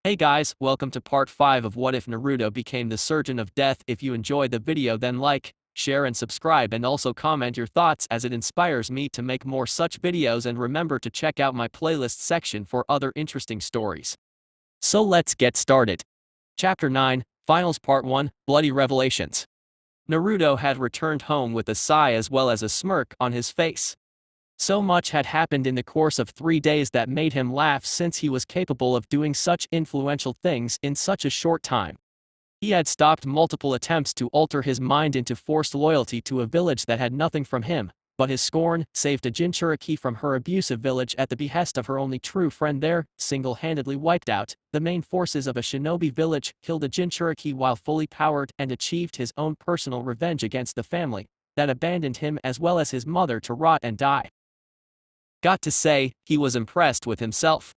Hey guys, welcome to part 5 of What If Naruto Became the Surgeon of Death. If you enjoyed the video then like, share and subscribe and also comment your thoughts as it inspires me to make more such videos, and remember to check out my playlist section for other interesting stories. So let's get started. Chapter 9, Finals Part 1, Bloody Revelations. Naruto had returned home with a sigh as well as a smirk on his face. So much had happened in the course of 3 days that made him laugh, since he was capable of doing such influential things in such a short time. He had stopped multiple attempts to alter his mind into forced loyalty to a village that had nothing from him but his scorn, saved a Jinchuriki from her abusive village at the behest of her only true friend there, single-handedly wiped out the main forces of a shinobi village, killed a Jinchuriki while fully powered, and achieved his own personal revenge against the family that abandoned him as well as his mother to rot and die. Got to say, he was impressed with himself.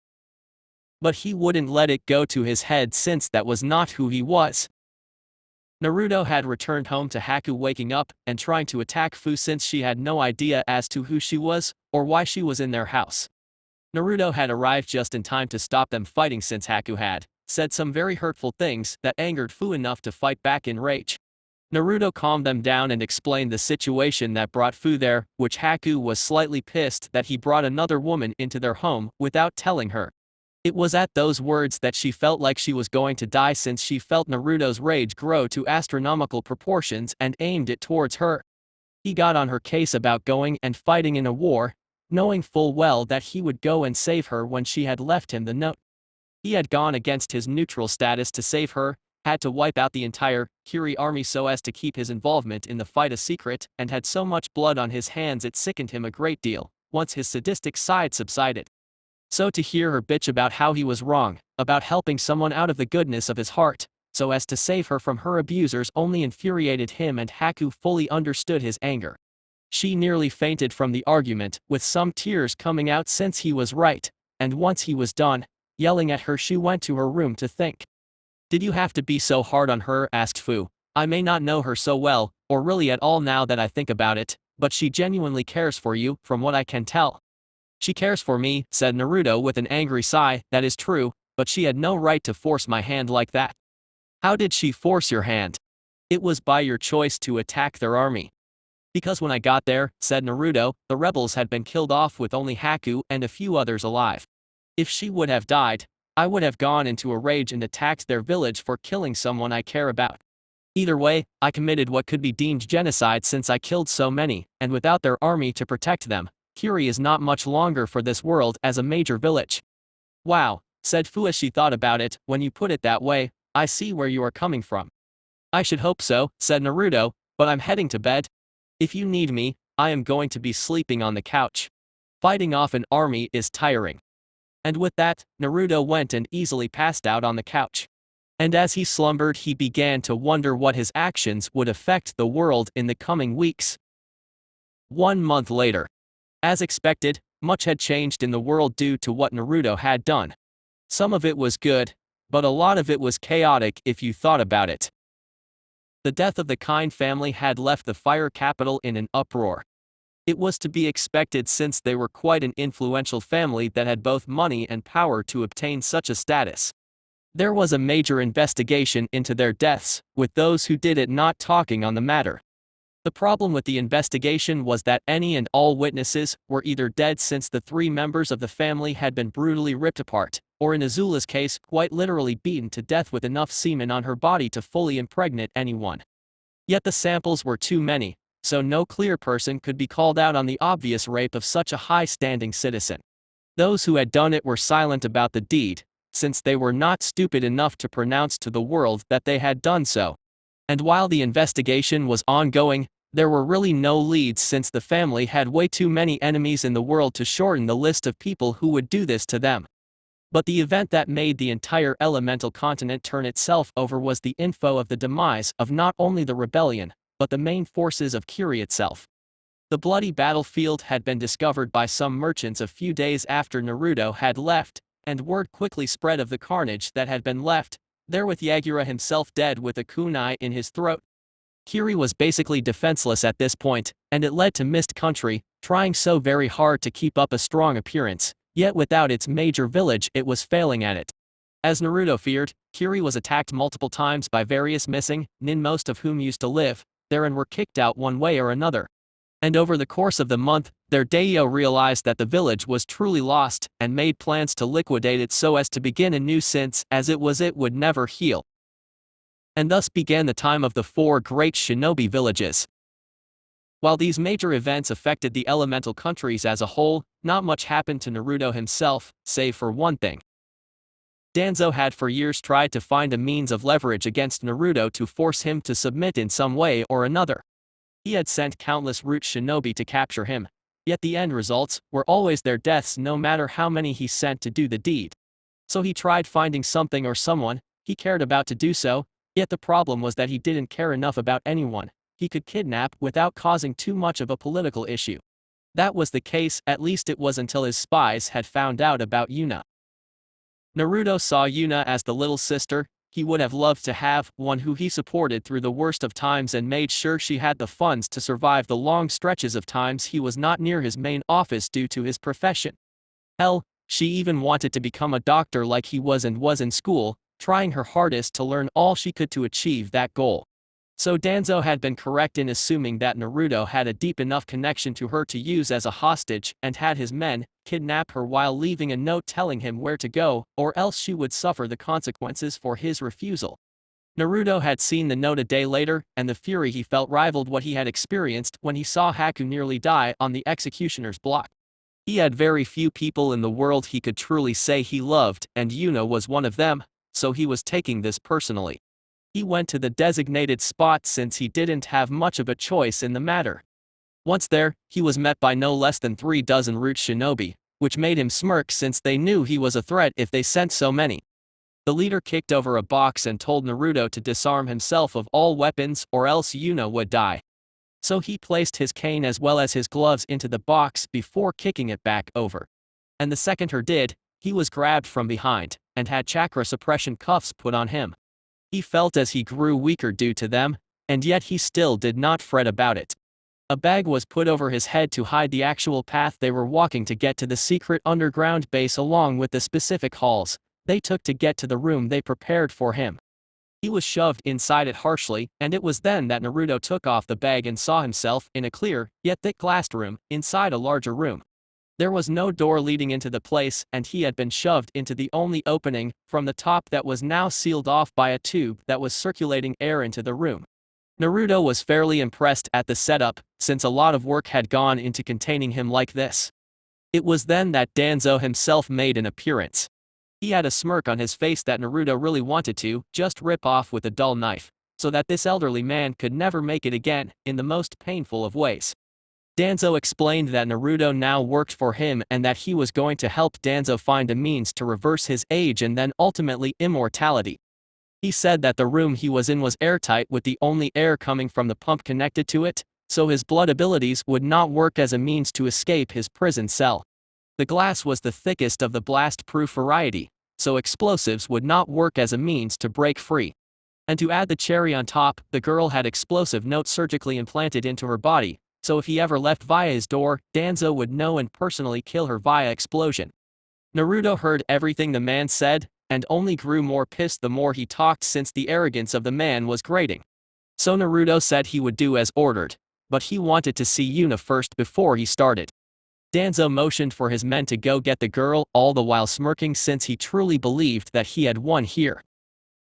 But he wouldn't let it go to his head, since that was not who he was. Naruto had returned home to Haku, waking up and trying to attack Fu since she had no idea as to who she was or why she was in their house. Naruto had arrived just in time to stop them fighting, since Haku had said some very hurtful things that angered Fu enough to fight back in rage. Naruto calmed them down and explained the situation that brought Fu there, which Haku was slightly pissed that he brought another woman into their home without telling her. It was at those words that she felt like she was going to die, since she felt Naruto's rage grow to astronomical proportions and aimed it towards her. He got on her case about going and fighting in a war, knowing full well that he would go and save her when she had left him the note. He had gone against his neutral status to save her, had to wipe out the entire Kiri army so as to keep his involvement in the fight a secret, and had so much blood on his hands it sickened him a great deal once his sadistic side subsided. So to hear her bitch about how he was wrong about helping someone out of the goodness of his heart so as to save her from her abusers only infuriated him, and Haku fully understood his anger. She nearly fainted from the argument, with some tears coming out since he was right, and once he was done yelling at her she went to her room to think. "Did you have to be so hard on her?" asked Fu. "I may not know her so well, or really at all now that I think about it, but she genuinely cares for you, from what I can tell." "She cares for me," said Naruto with an angry sigh. "That is true, but she had no right to force my hand like that." "How did she force your hand?" "It was by your choice to attack their army." "Because when I got there," said Naruto, "the rebels had been killed off with only Haku and a few others alive. If she would have died, I would have gone into a rage and attacked their village for killing someone I care about. Either way, I committed what could be deemed genocide, since I killed so many, and without their army to protect them, Kiri is not much longer for this world as a major village." "Wow," said Fu as she thought about it. "When you put it that way, I see where you are coming from." "I should hope so," said Naruto, "but I'm heading to bed. If you need me, I am going to be sleeping on the couch. Fighting off an army is tiring." And with that, Naruto went and easily passed out on the couch. And as he slumbered, he began to wonder what his actions would affect the world in the coming weeks. 1 month later. As expected, much had changed in the world due to what Naruto had done. Some of it was good, but a lot of it was chaotic if you thought about it. The death of the Kind family had left the Fire Capital in an uproar. It was to be expected, since they were quite an influential family that had both money and power to obtain such a status. There was a major investigation into their deaths, with those who did it not talking on the matter. The problem with the investigation was that any and all witnesses were either dead, since the 3 members of the family had been brutally ripped apart, or in Azula's case, quite literally beaten to death with enough semen on her body to fully impregnate anyone. Yet the samples were too many, so no clear person could be called out on the obvious rape of such a high-standing citizen. Those who had done it were silent about the deed, since they were not stupid enough to pronounce to the world that they had done so. And while the investigation was ongoing, there were really no leads, since the family had way too many enemies in the world to shorten the list of people who would do this to them. But the event that made the entire elemental continent turn itself over was the info of the demise of not only the rebellion, but the main forces of Kiri itself. The bloody battlefield had been discovered by some merchants a few days after Naruto had left, and word quickly spread of the carnage that had been left there, with Yagura himself dead with a kunai in his throat. Kiri was basically defenseless at this point, and it led to Mist Country trying so very hard to keep up a strong appearance, yet without its major village it was failing at it. As Naruto feared, Kiri was attacked multiple times by various missing nin, most of whom used to live there and were kicked out one way or another. And over the course of the month, their daimyo realized that the village was truly lost and made plans to liquidate it so as to begin anew, since as it would never heal. And thus began the time of the 4 great shinobi villages. While these major events affected the elemental countries as a whole, not much happened to Naruto himself, save for one thing. Danzo had for years tried to find a means of leverage against Naruto to force him to submit in some way or another. He had sent countless root shinobi to capture him, yet the end results were always their deaths no matter how many he sent to do the deed. So he tried finding something or someone he cared about to do so, yet the problem was that he didn't care enough about anyone he could kidnap without causing too much of a political issue. That was the case, at least it was, until his spies had found out about Yuna. Naruto saw Yuna as the little sister he would have loved to have, one who he supported through the worst of times and made sure she had the funds to survive the long stretches of times he was not near his main office due to his profession. Hell, she even wanted to become a doctor like he was and was in school, trying her hardest to learn all she could to achieve that goal. So Danzo had been correct in assuming that Naruto had a deep enough connection to her to use as a hostage and had his men kidnap her while leaving a note telling him where to go, or else she would suffer the consequences for his refusal. Naruto had seen the note a day later, and the fury he felt rivaled what he had experienced when he saw Haku nearly die on the executioner's block. He had very few people in the world he could truly say he loved, and Yuna was one of them, so he was taking this personally. He went to the designated spot since he didn't have much of a choice in the matter. Once there, he was met by no less than 3 dozen root shinobi, which made him smirk since they knew he was a threat if they sent so many. The leader kicked over a box and told Naruto to disarm himself of all weapons or else Yuna would die. So he placed his cane as well as his gloves into the box before kicking it back over. And the second he did, he was grabbed from behind and had chakra suppression cuffs put on him. He felt as he grew weaker due to them, and yet he still did not fret about it. A bag was put over his head to hide the actual path they were walking to get to the secret underground base along with the specific halls they took to get to the room they prepared for him. He was shoved inside it harshly, and it was then that Naruto took off the bag and saw himself in a clear, yet thick glassed room, inside a larger room. There was no door leading into the place, and he had been shoved into the only opening from the top that was now sealed off by a tube that was circulating air into the room. Naruto was fairly impressed at the setup, since a lot of work had gone into containing him like this. It was then that Danzo himself made an appearance. He had a smirk on his face that Naruto really wanted to just rip off with a dull knife, so that this elderly man could never make it again, in the most painful of ways. Danzo explained that Naruto now worked for him and that he was going to help Danzo find a means to reverse his age and then ultimately immortality. He said that the room he was in was airtight with the only air coming from the pump connected to it, so his blood abilities would not work as a means to escape his prison cell. The glass was the thickest of the blast-proof variety, so explosives would not work as a means to break free. And to add the cherry on top, the girl had explosive notes surgically implanted into her body, so if he ever left via his door, Danzo would know and personally kill her via explosion. Naruto heard everything the man said, and only grew more pissed the more he talked since the arrogance of the man was grating. So Naruto said he would do as ordered, but he wanted to see Yuna first before he started. Danzo motioned for his men to go get the girl, all the while smirking since he truly believed that he had won here.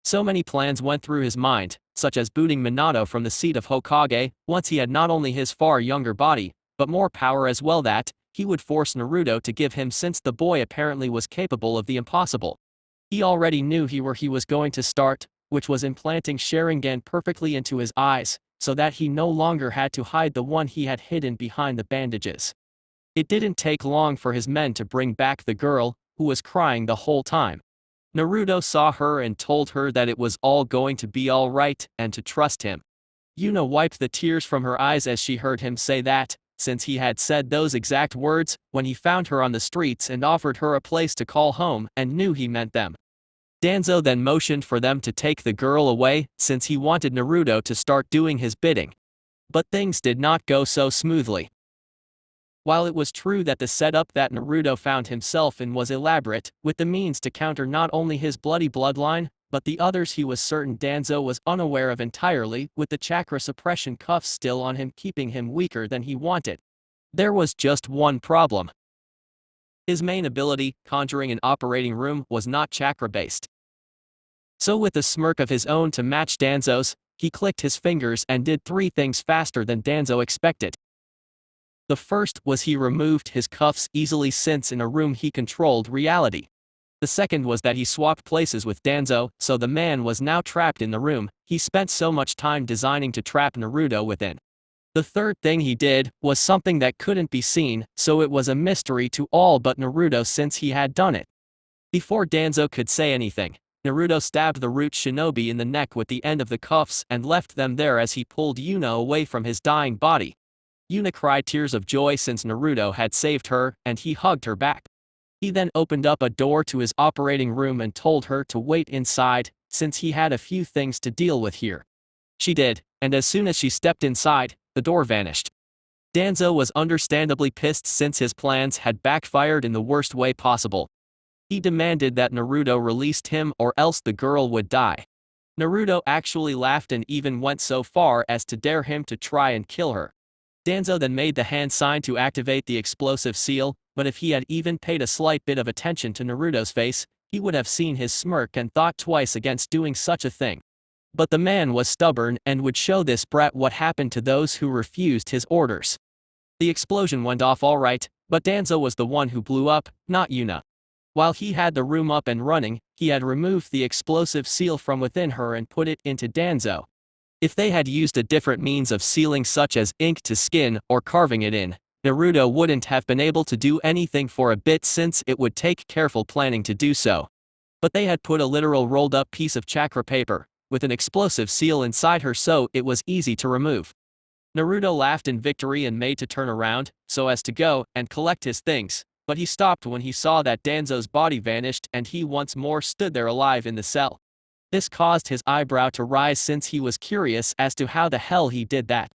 So many plans went through his mind, such as booting Minato from the seat of Hokage, once he had not only his far younger body, but more power as well that he would force Naruto to give him since the boy apparently was capable of the impossible. He already knew where he was going to start, which was implanting Sharingan perfectly into his eyes, so that he no longer had to hide the one he had hidden behind the bandages. It didn't take long for his men to bring back the girl, who was crying the whole time. Naruto saw her and told her that it was all going to be all right and to trust him. Yuna wiped the tears from her eyes as she heard him say that, since he had said those exact words when he found her on the streets and offered her a place to call home and knew he meant them. Danzo then motioned for them to take the girl away since he wanted Naruto to start doing his bidding. But things did not go so smoothly. While it was true that the setup that Naruto found himself in was elaborate, with the means to counter not only his bloody bloodline, but the others he was certain Danzo was unaware of entirely, with the chakra suppression cuffs still on him keeping him weaker than he wanted. There was just one problem. His main ability, conjuring an operating room, was not chakra-based. So with a smirk of his own to match Danzo's, he clicked his fingers and did 3 things faster than Danzo expected. The first was he removed his cuffs easily since in a room he controlled reality. The second was that he swapped places with Danzo, so the man was now trapped in the room he spent so much time designing to trap Naruto within. The third thing he did was something that couldn't be seen, so it was a mystery to all but Naruto since he had done it. Before Danzo could say anything, Naruto stabbed the root shinobi in the neck with the end of the cuffs and left them there as he pulled Yuna away from his dying body. Yuna cried tears of joy since Naruto had saved her, and he hugged her back. He then opened up a door to his operating room and told her to wait inside, since he had a few things to deal with here. She did, and as soon as she stepped inside, the door vanished. Danzo was understandably pissed since his plans had backfired in the worst way possible. He demanded that Naruto released him or else the girl would die. Naruto actually laughed and even went so far as to dare him to try and kill her. Danzo then made the hand sign to activate the explosive seal, but if he had even paid a slight bit of attention to Naruto's face, he would have seen his smirk and thought twice against doing such a thing. But the man was stubborn and would show this brat what happened to those who refused his orders. The explosion went off alright, but Danzo was the one who blew up, not Yuna. While he had the room up and running, he had removed the explosive seal from within her and put it into Danzo. If they had used a different means of sealing such as ink to skin or carving it in, Naruto wouldn't have been able to do anything for a bit since it would take careful planning to do so. But they had put a literal rolled up piece of chakra paper, with an explosive seal inside her so it was easy to remove. Naruto laughed in victory and made to turn around, so as to go and collect his things, but he stopped when he saw that Danzo's body vanished and he once more stood there alive in the cell. This caused his eyebrow to rise since he was curious as to how the hell he did that.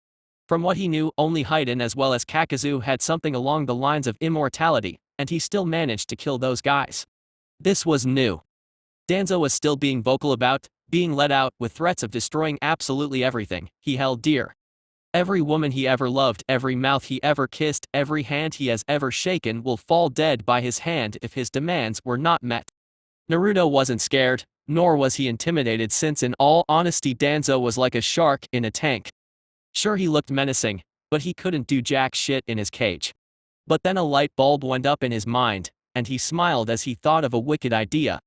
From what he knew, only Haiden as well as Kakazu had something along the lines of immortality, and he still managed to kill those guys. This was new. Danzo was still being vocal about being let out with threats of destroying absolutely everything he held dear. Every woman he ever loved, every mouth he ever kissed, every hand he has ever shaken will fall dead by his hand if his demands were not met. Naruto wasn't scared, nor was he intimidated since in all honesty Danzo was like a shark in a tank. Sure, he looked menacing, but he couldn't do jack shit in his cage. But then a light bulb went up in his mind, and he smiled as he thought of a wicked idea.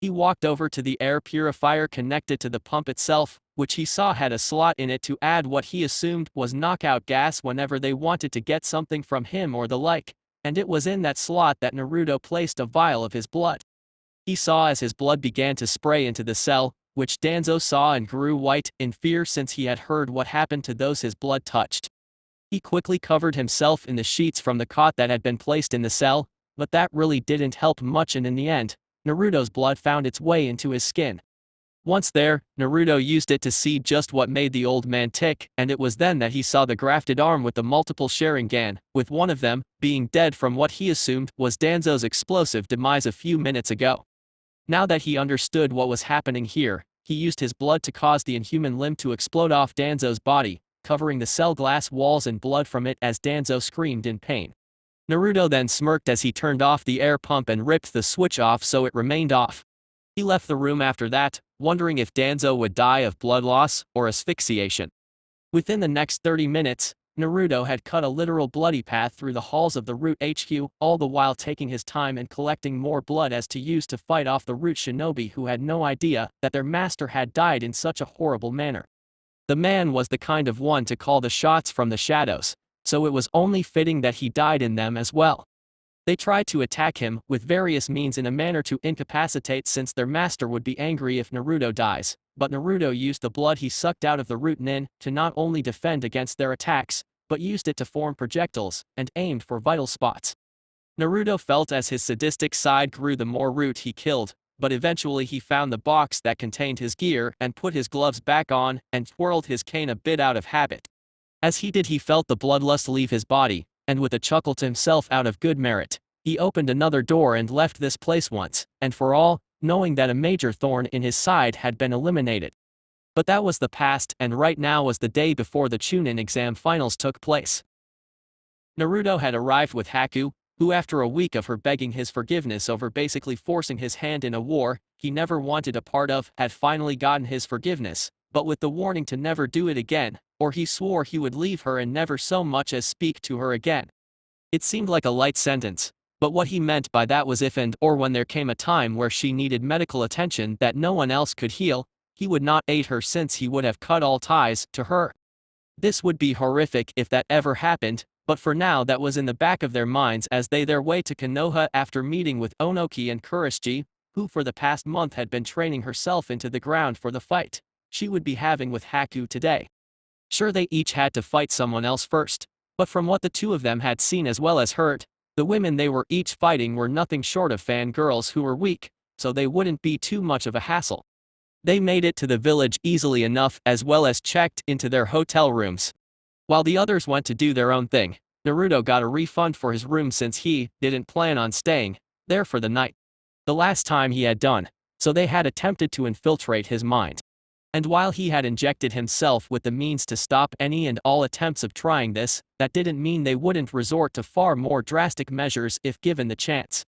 He walked over to the air purifier connected to the pump itself, which he saw had a slot in it to add what he assumed was knockout gas whenever they wanted to get something from him or the like, and it was in that slot that Naruto placed a vial of his blood. He saw as his blood began to spray into the cell, which Danzo saw and grew white in fear since he had heard what happened to those his blood touched. He quickly covered himself in the sheets from the cot that had been placed in the cell, but that really didn't help much, and in the end, Naruto's blood found its way into his skin. Once there, Naruto used it to see just what made the old man tick, and it was then that he saw the grafted arm with the multiple Sharingan, with one of them being dead from what he assumed was Danzo's explosive demise a few minutes ago. Now that he understood what was happening here, he used his blood to cause the inhuman limb to explode off Danzo's body, covering the cell glass walls and blood from it as Danzo screamed in pain. Naruto then smirked as he turned off the air pump and ripped the switch off so it remained off. He left the room after that, wondering if Danzo would die of blood loss or asphyxiation. Within the next 30 minutes, Naruto had cut a literal bloody path through the halls of the Root HQ, all the while taking his time and collecting more blood as to use to fight off the Root shinobi who had no idea that their master had died in such a horrible manner. The man was the kind of one to call the shots from the shadows, so it was only fitting that he died in them as well. They tried to attack him with various means in a manner to incapacitate since their master would be angry if Naruto dies, but Naruto used the blood he sucked out of the Root Nin to not only defend against their attacks, but used it to form projectiles and aimed for vital spots. Naruto felt as his sadistic side grew the more Root he killed, but eventually he found the box that contained his gear and put his gloves back on and twirled his cane a bit out of habit. As he did, he felt the bloodlust leave his body, and with a chuckle to himself out of good merit, he opened another door and left this place once and for all, knowing that a major thorn in his side had been eliminated. But that was the past, and right now was the day before the Chunin exam finals took place. Naruto had arrived with Haku, who after a week of her begging his forgiveness over basically forcing his hand in a war he never wanted a part of, had finally gotten his forgiveness, but with the warning to never do it again, or he swore he would leave her and never so much as speak to her again. It seemed like a light sentence, but what he meant by that was if and or when there came a time where she needed medical attention that no one else could heal, he would not aid her since he would have cut all ties to her. This would be horrific if that ever happened, but for now that was in the back of their minds as they their way to Konoha after meeting with Onoki and Kuroshige, who for the past month had been training herself into the ground for the fight she would be having with Haku today. Sure, they each had to fight someone else first, but from what the two of them had seen as well as heard, the women they were each fighting were nothing short of fangirls who were weak, so they wouldn't be too much of a hassle. They made it to the village easily enough as well as checked into their hotel rooms. While the others went to do their own thing, Naruto got a refund for his room since he didn't plan on staying there for the night. The last time he had done, so they had attempted to infiltrate his mind. And while he had injected himself with the means to stop any and all attempts of trying this, that didn't mean they wouldn't resort to far more drastic measures if given the chance.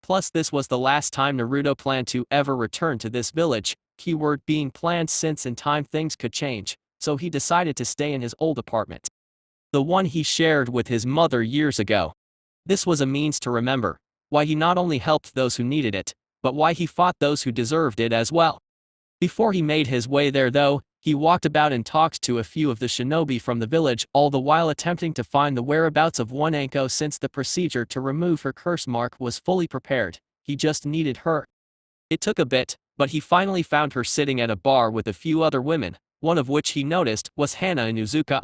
Plus this was the last time Naruto planned to ever return to this village, keyword being planned since in time things could change, so he decided to stay in his old apartment. The one he shared with his mother years ago. This was a means to remember why he not only helped those who needed it, but why he fought those who deserved it as well. Before he made his way there though, he walked about and talked to a few of the shinobi from the village, all the while attempting to find the whereabouts of one Anko since the procedure to remove her curse mark was fully prepared, he just needed her. It took a bit, but he finally found her sitting at a bar with a few other women, one of which he noticed was Hana Inuzuka.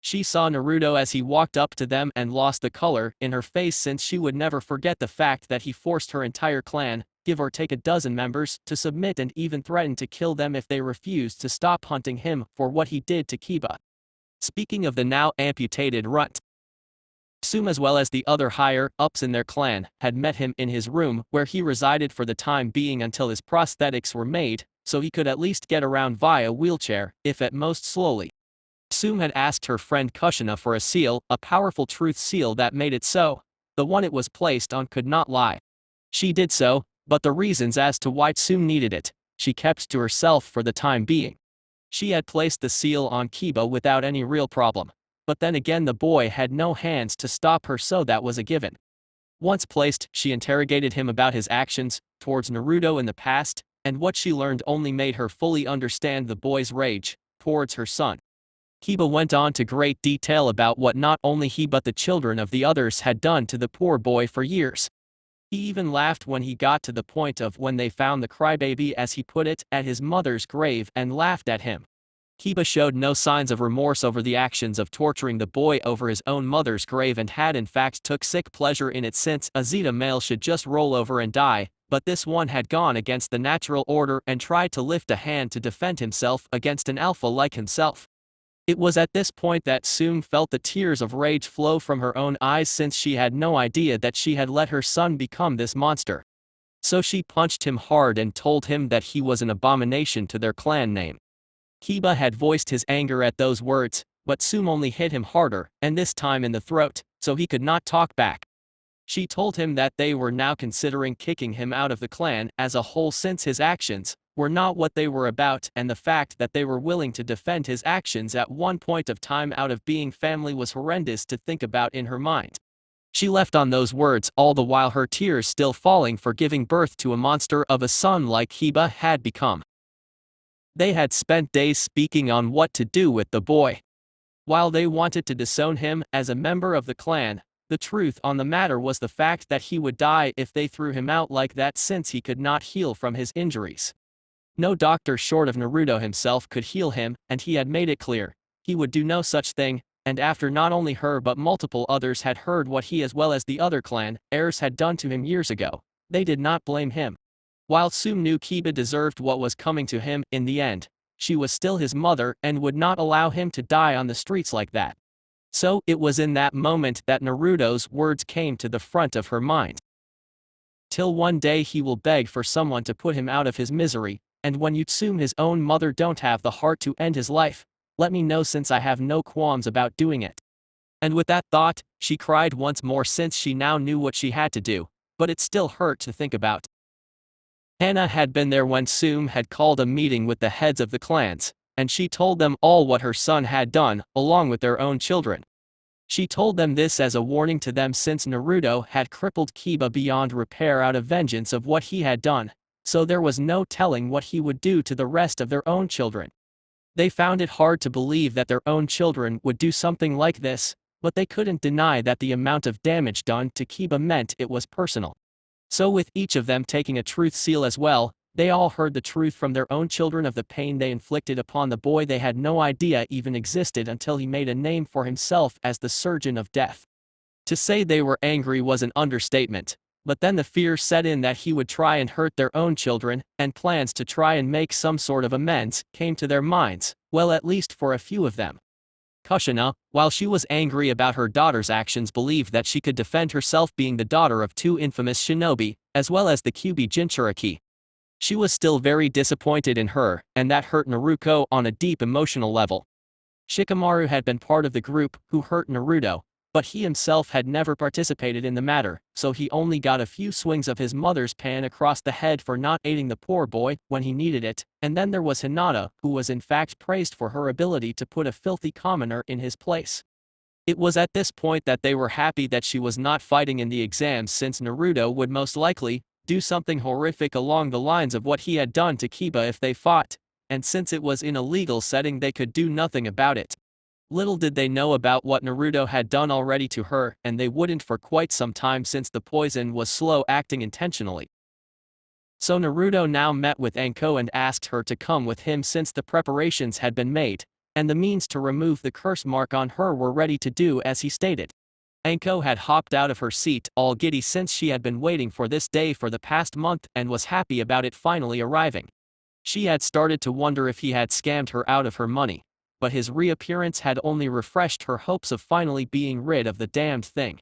She saw Naruto as he walked up to them and lost the color in her face since she would never forget the fact that he forced her entire clan, give or take a dozen members, to submit and even threatened to kill them if they refused to stop hunting him for what he did to Kiba. Speaking of the now amputated runt, Tsume as well as the other higher-ups in their clan had met him in his room where he resided for the time being until his prosthetics were made, so he could at least get around via wheelchair, if at most slowly. Tsume had asked her friend Kushina for a seal, a powerful truth seal that made it so the one it was placed on could not lie. She did so, but the reasons as to why Tsume needed it, she kept to herself for the time being. She had placed the seal on Kiba without any real problem, but then again the boy had no hands to stop her, so that was a given. Once placed, she interrogated him about his actions towards Naruto in the past, and what she learned only made her fully understand the boy's rage towards her son. Kiba went on to great detail about what not only he but the children of the others had done to the poor boy for years. He even laughed when he got to the point of when they found the crybaby, as he put it, at his mother's grave and laughed at him. Kiba showed no signs of remorse over the actions of torturing the boy over his own mother's grave and had in fact took sick pleasure in it, since a Zeta male should just roll over and die, but this one had gone against the natural order and tried to lift a hand to defend himself against an alpha like himself. It was at this point that Tsume felt the tears of rage flow from her own eyes, since she had no idea that she had let her son become this monster. So she punched him hard and told him that he was an abomination to their clan name. Kiba had voiced his anger at those words, but Tsume only hit him harder, and this time in the throat, so he could not talk back. She told him that they were now considering kicking him out of the clan as a whole, since his actions were not what they were about, and the fact that they were willing to defend his actions at one point of time out of being family was horrendous to think about in her mind. She left on those words, all the while her tears still falling for giving birth to a monster of a son like Kiba had become. They had spent days speaking on what to do with the boy. While they wanted to disown him as a member of the clan, the truth on the matter was the fact that he would die if they threw him out like that, since he could not heal from his injuries. No doctor short of Naruto himself could heal him, and he had made it clear he would do no such thing, and after not only her but multiple others had heard what he as well as the other clan heirs had done to him years ago, they did not blame him. While Tsume knew Kiba deserved what was coming to him in the end, she was still his mother and would not allow him to die on the streets like that. So it was in that moment that Naruto's words came to the front of her mind. Till one day he will beg for someone to put him out of his misery, and when Yutsume his own mother don't have the heart to end his life, let me know since I have no qualms about doing it. And with that thought, she cried once more since she now knew what she had to do, but it still hurt to think about. Hana had been there when Tsume had called a meeting with the heads of the clans, and she told them all what her son had done, along with their own children. She told them this as a warning to them since Naruto had crippled Kiba beyond repair out of vengeance of what he had done, so there was no telling what he would do to the rest of their own children. They found it hard to believe that their own children would do something like this, but they couldn't deny that the amount of damage done to Kiba meant it was personal. So with each of them taking a truth seal as well, they all heard the truth from their own children of the pain they inflicted upon the boy they had no idea even existed until he made a name for himself as the Surgeon of Death. To say they were angry was an understatement, but then the fear set in that he would try and hurt their own children, and plans to try and make some sort of amends came to their minds, well at least for a few of them. Kushina, while she was angry about her daughter's actions, believed that she could defend herself being the daughter of two infamous shinobi, as well as the Kyuubi Jinchuriki. She was still very disappointed in her, and that hurt Naruto on a deep emotional level. Shikamaru had been part of the group who hurt Naruto, but he himself had never participated in the matter, so he only got a few swings of his mother's pan across the head for not aiding the poor boy when he needed it, and then there was Hinata, who was in fact praised for her ability to put a filthy commoner in his place. It was at this point that they were happy that she was not fighting in the exams since Naruto would most likely do something horrific along the lines of what he had done to Kiba if they fought, and since it was in a legal setting they could do nothing about it. Little did they know about what Naruto had done already to her, and they wouldn't for quite some time since the poison was slow acting intentionally. So Naruto now met with Anko and asked her to come with him since the preparations had been made, and the means to remove the curse mark on her were ready to do as he stated. Anko had hopped out of her seat, all giddy since she had been waiting for this day for the past month and was happy about it finally arriving. She had started to wonder if he had scammed her out of her money, but his reappearance had only refreshed her hopes of finally being rid of the damned thing.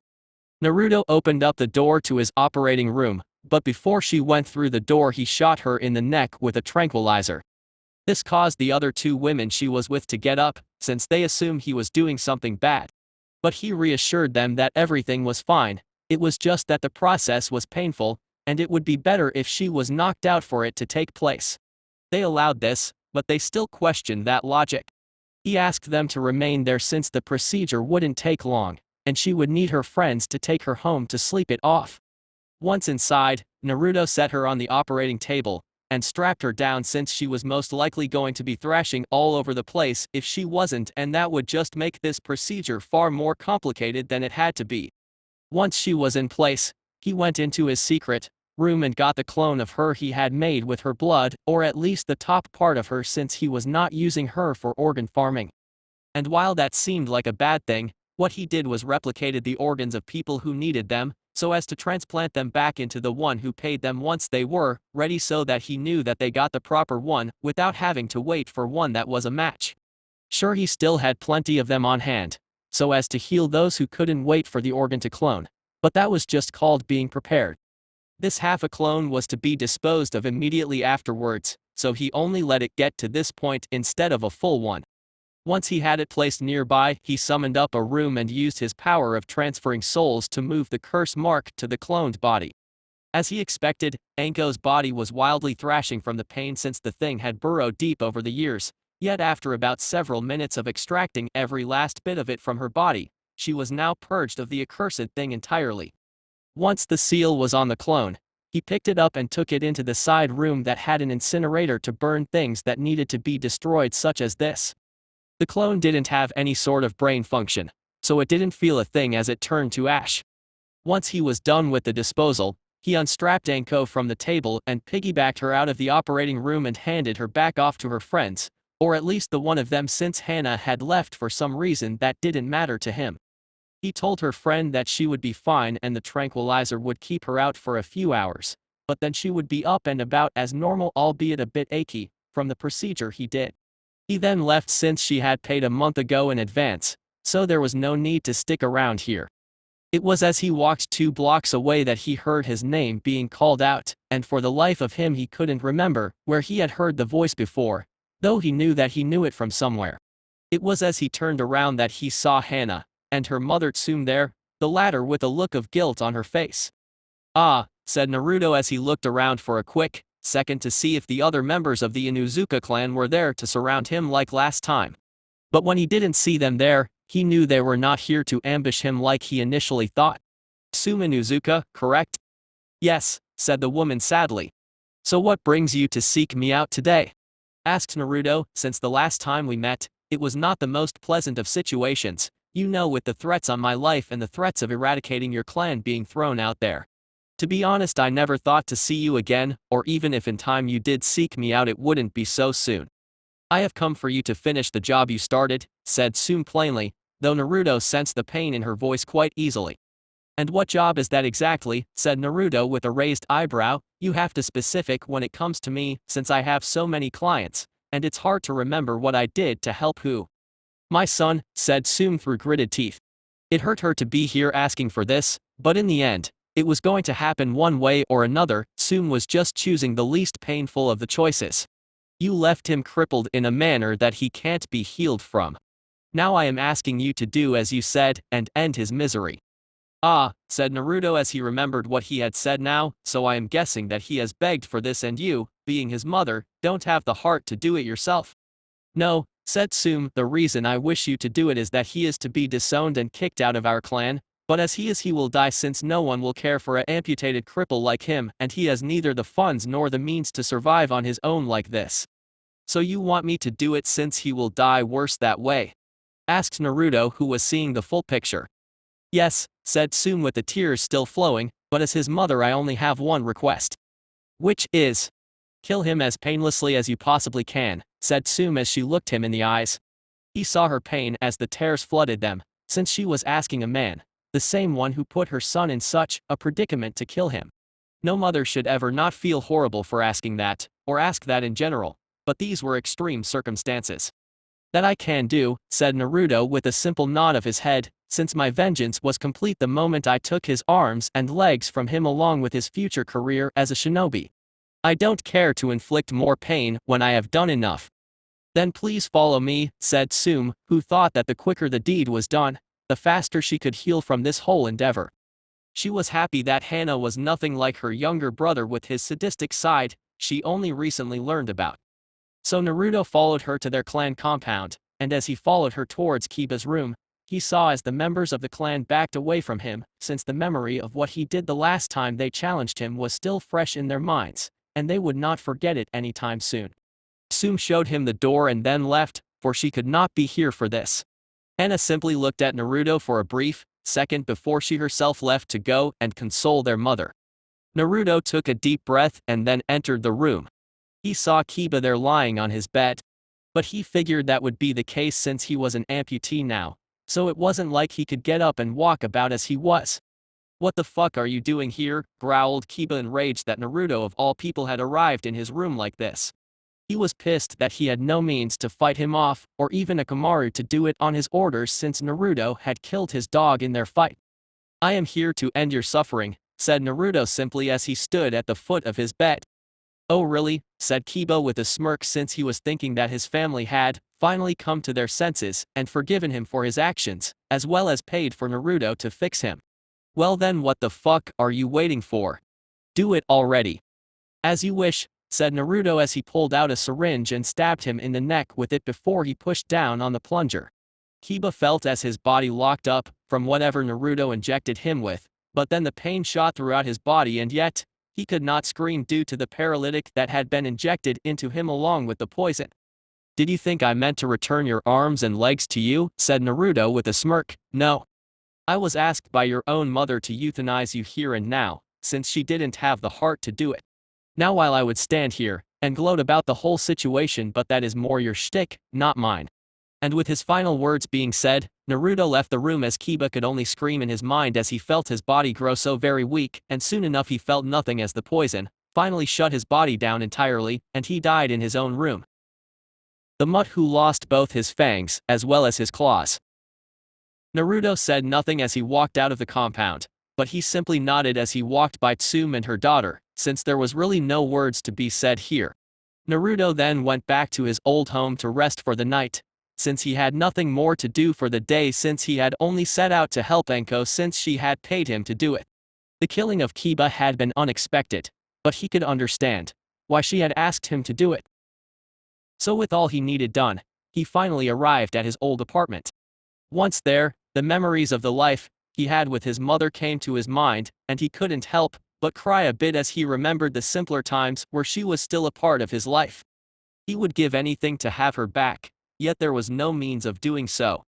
Naruto opened up the door to his operating room, but before she went through the door he shot her in the neck with a tranquilizer. This caused the other two women she was with to get up, since they assumed he was doing something bad. But he reassured them that everything was fine, it was just that the process was painful, and it would be better if she was knocked out for it to take place. They allowed this, but they still questioned that logic. He asked them to remain there since the procedure wouldn't take long, and she would need her friends to take her home to sleep it off. Once inside, Naruto set her on the operating table, and strapped her down since she was most likely going to be thrashing all over the place if she wasn't, and that would just make this procedure far more complicated than it had to be. Once she was in place, he went into his secret room and got the clone of her he had made with her blood, or at least the top part of her since he was not using her for organ farming. And while that seemed like a bad thing, what he did was replicated the organs of people who needed them, so as to transplant them back into the one who paid them once they were ready, so that he knew that they got the proper one without having to wait for one that was a match. Sure, he still had plenty of them on hand, so as to heal those who couldn't wait for the organ to clone, but that was just called being prepared. This half a clone was to be disposed of immediately afterwards, so he only let it get to this point instead of a full one. Once he had it placed nearby, he summoned up a room and used his power of transferring souls to move the curse mark to the cloned body. As he expected, Anko's body was wildly thrashing from the pain since the thing had burrowed deep over the years, yet after about several minutes of extracting every last bit of it from her body, she was now purged of the accursed thing entirely. Once the seal was on the clone, he picked it up and took it into the side room that had an incinerator to burn things that needed to be destroyed, such as this. The clone didn't have any sort of brain function, so it didn't feel a thing as it turned to ash. Once he was done with the disposal, he unstrapped Anko from the table and piggybacked her out of the operating room and handed her back off to her friends, or at least the one of them, since Hana had left for some reason that didn't matter to him. He told her friend that she would be fine and the tranquilizer would keep her out for a few hours, but then she would be up and about as normal, albeit a bit achy, from the procedure he did. He then left since she had paid a month ago in advance, so there was no need to stick around here. It was as he walked 2 blocks away that he heard his name being called out, and for the life of him he couldn't remember where he had heard the voice before, though he knew that he knew it from somewhere. It was as he turned around that he saw Hana, and her mother Tsume there, the latter with a look of guilt on her face. "Ah," said Naruto as he looked around for a quick second to see if the other members of the Inuzuka clan were there to surround him like last time. But when he didn't see them there, he knew they were not here to ambush him like he initially thought. "Tsume Inuzuka, correct?" "Yes," said the woman sadly. "So what brings you to seek me out today?" asked Naruto. "Since the last time we met, it was not the most pleasant of situations, you know, with the threats on my life and the threats of eradicating your clan being thrown out there. To be honest, I never thought to see you again, or even if in time you did seek me out, it wouldn't be so soon. I have come for you to finish the job you started," said Tsume plainly, though Naruto sensed the pain in her voice quite easily. "And what job is that exactly?" said Naruto with a raised eyebrow. "You have to specific when it comes to me, since I have so many clients, and it's hard to remember what I did to help who." "My son," said Tsume through gritted teeth. It hurt her to be here asking for this, but in the end, it was going to happen one way or another. Tsume was just choosing the least painful of the choices. "You left him crippled in a manner that he can't be healed from. Now I am asking you to do as you said, and end his misery." "Ah," said Naruto as he remembered what he had said now, "so I am guessing that he has begged for this and you, being his mother, don't have the heart to do it yourself." "No," said Tsume, "the reason I wish you to do it is that he is to be disowned and kicked out of our clan, but as he is he will die since no one will care for an amputated cripple like him, and he has neither the funds nor the means to survive on his own like this. So you want me to do it since he will die worse that way?" asked Naruto, who was seeing the full picture. "Yes," said Tsume with the tears still flowing, "but as his mother I only have one request." "Which is?" "Kill him as painlessly as you possibly can," said Tsume as she looked him in the eyes. He saw her pain as the tears flooded them, since she was asking a man, the same one who put her son in such a predicament, to kill him. No mother should ever not feel horrible for asking that, or ask that in general, but these were extreme circumstances. "That I can do," said Naruto with a simple nod of his head, "since my vengeance was complete the moment I took his arms and legs from him along with his future career as a shinobi. I don't care to inflict more pain when I have done enough." "Then please follow me," said Tsume, who thought that the quicker the deed was done, the faster she could heal from this whole endeavor. She was happy that Hana was nothing like her younger brother with his sadistic side she only recently learned about. So Naruto followed her to their clan compound, and as he followed her towards Kiba's room, he saw as the members of the clan backed away from him, since the memory of what he did the last time they challenged him was still fresh in their minds, and they would not forget it anytime soon. Tsume showed him the door and then left, for she could not be here for this. Hana simply looked at Naruto for a brief second before she herself left to go and console their mother. Naruto took a deep breath and then entered the room. He saw Kiba there lying on his bed. But he figured that would be the case since he was an amputee now, so it wasn't like he could get up and walk about as he was. "What the fuck are you doing here?" growled Kiba, enraged that Naruto of all people had arrived in his room like this. He was pissed that he had no means to fight him off, or even Akamaru to do it on his orders since Naruto had killed his dog in their fight. "I am here to end your suffering," said Naruto simply as he stood at the foot of his bed. "Oh really?" said Kiba with a smirk, since he was thinking that his family had finally come to their senses and forgiven him for his actions, as well as paid for Naruto to fix him. "Well then, what the fuck are you waiting for? Do it already." "As you wish," said Naruto as he pulled out a syringe and stabbed him in the neck with it before he pushed down on the plunger. Kiba felt as his body locked up from whatever Naruto injected him with, but then the pain shot throughout his body, and yet he could not scream due to the paralytic that had been injected into him along with the poison. "Did you think I meant to return your arms and legs to you?" said Naruto with a smirk. "No. I was asked by your own mother to euthanize you here and now, since she didn't have the heart to do it. Now while I would stand here and gloat about the whole situation, but that is more your shtick, not mine." And with his final words being said, Naruto left the room as Kiba could only scream in his mind as he felt his body grow so very weak, and soon enough he felt nothing as the poison finally shut his body down entirely, and he died in his own room. The mutt who lost both his fangs as well as his claws. Naruto said nothing as he walked out of the compound, but he simply nodded as he walked by Tsume and her daughter, since there was really no words to be said here. Naruto then went back to his old home to rest for the night, since he had nothing more to do for the day since he had only set out to help Enko since she had paid him to do it. The killing of Kiba had been unexpected, but he could understand why she had asked him to do it. So with all he needed done, he finally arrived at his old apartment. Once there, the memories of the life he had with his mother came to his mind, and he couldn't help but cry a bit as he remembered the simpler times where she was still a part of his life. He would give anything to have her back, yet there was no means of doing so.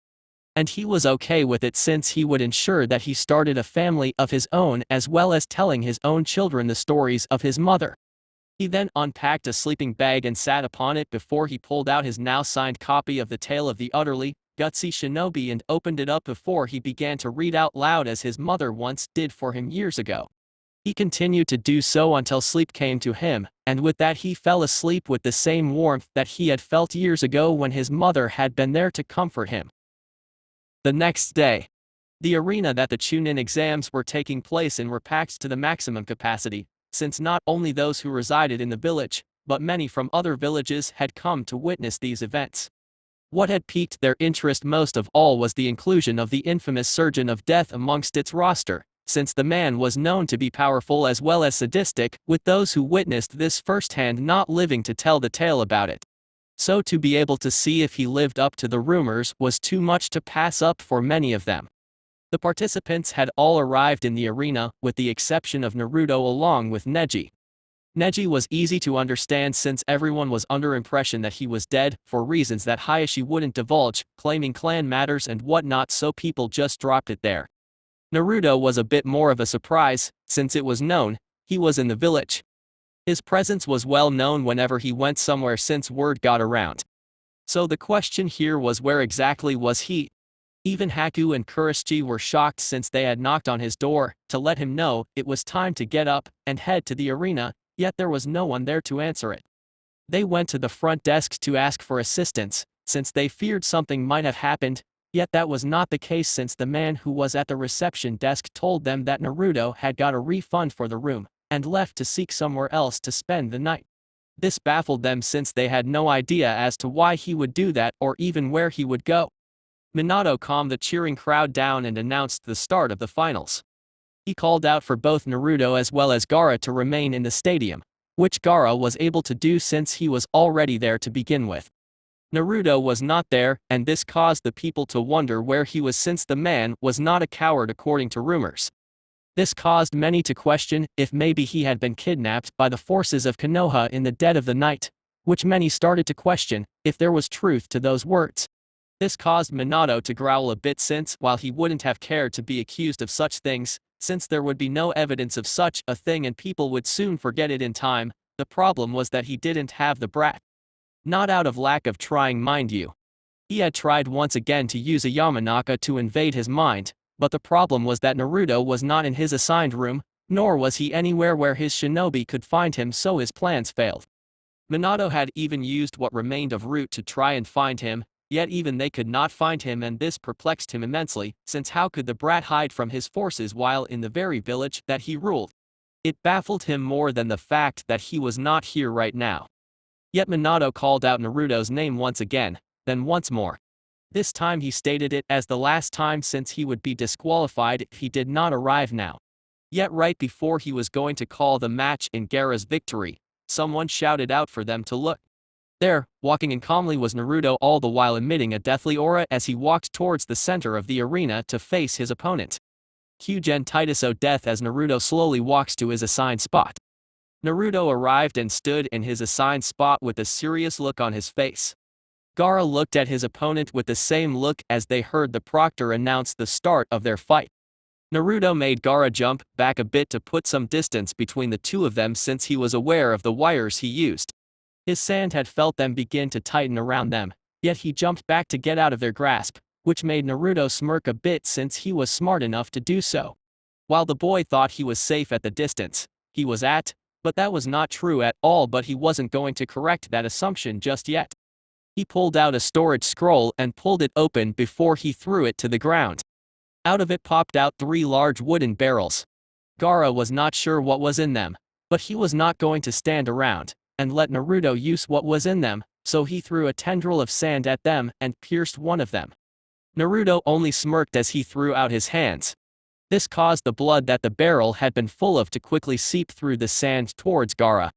And he was okay with it since he would ensure that he started a family of his own as well as telling his own children the stories of his mother. He then unpacked a sleeping bag and sat upon it before he pulled out his now signed copy of The Tale of the Utterly Gutsy Shinobi and opened it up before he began to read out loud as his mother once did for him years ago. He continued to do so until sleep came to him, and with that he fell asleep with the same warmth that he had felt years ago when his mother had been there to comfort him. The next day, the arena that the Chunin exams were taking place in were packed to the maximum capacity, since not only those who resided in the village, but many from other villages had come to witness these events. What had piqued their interest most of all was the inclusion of the infamous Surgeon of Death amongst its roster, since the man was known to be powerful as well as sadistic, with those who witnessed this firsthand not living to tell the tale about it. So to be able to see if he lived up to the rumors was too much to pass up for many of them. The participants had all arrived in the arena, with the exception of Naruto along with Neji. Neji was easy to understand since everyone was under impression that he was dead, for reasons that Hayashi wouldn't divulge, claiming clan matters and whatnot, so people just dropped it there. Naruto was a bit more of a surprise, since it was known he was in the village. His presence was well known whenever he went somewhere since word got around. So the question here was, where exactly was he? Even Haku and Kuroshige were shocked since they had knocked on his door to let him know it was time to get up and head to the arena, yet there was no one there to answer it. They went to the front desk to ask for assistance, since they feared something might have happened, yet that was not the case since the man who was at the reception desk told them that Naruto had got a refund for the room and left to seek somewhere else to spend the night. This baffled them since they had no idea as to why he would do that or even where he would go. Minato calmed the cheering crowd down and announced the start of the finals. He called out for both Naruto as well as Gaara to remain in the stadium, which Gaara was able to do since he was already there to begin with. Naruto was not there, and this caused the people to wonder where he was since the man was not a coward according to rumors. This caused many to question if maybe he had been kidnapped by the forces of Konoha in the dead of the night, which many started to question if there was truth to those words. This caused Minato to growl a bit since, while he wouldn't have cared to be accused of such things, since there would be no evidence of such a thing and people would soon forget it in time, the problem was that he didn't have the brat. Not out of lack of trying, mind you. He had tried once again to use a Yamanaka to invade his mind, but the problem was that Naruto was not in his assigned room, nor was he anywhere where his shinobi could find him, so his plans failed. Minato had even used what remained of root to try and find him, yet even they could not find him, and this perplexed him immensely, since how could the brat hide from his forces while in the very village that he ruled? It baffled him more than the fact that he was not here right now. Yet Minato called out Naruto's name once again, then once more. This time he stated it as the last time since he would be disqualified if he did not arrive now. Yet right before he was going to call the match in Gaara's victory, someone shouted out for them to look. There, walking in calmly, was Naruto, all the while emitting a deathly aura as he walked towards the center of the arena to face his opponent. Kyugen Titus O death as Naruto slowly walks to his assigned spot. Naruto arrived and stood in his assigned spot with a serious look on his face. Gaara looked at his opponent with the same look as they heard the proctor announce the start of their fight. Naruto made Gaara jump back a bit to put some distance between the two of them since he was aware of the wires he used. His sand had felt them begin to tighten around them, yet he jumped back to get out of their grasp, which made Naruto smirk a bit since he was smart enough to do so. While the boy thought he was safe at the distance he was at, but that was not true at all, but he wasn't going to correct that assumption just yet. He pulled out a storage scroll and pulled it open before he threw it to the ground. Out of it popped out 3 large wooden barrels. Gaara was not sure what was in them, but he was not going to stand around and let Naruto use what was in them, so he threw a tendril of sand at them and pierced one of them. Naruto only smirked as he threw out his hands. This caused the blood that the barrel had been full of to quickly seep through the sand towards Gaara.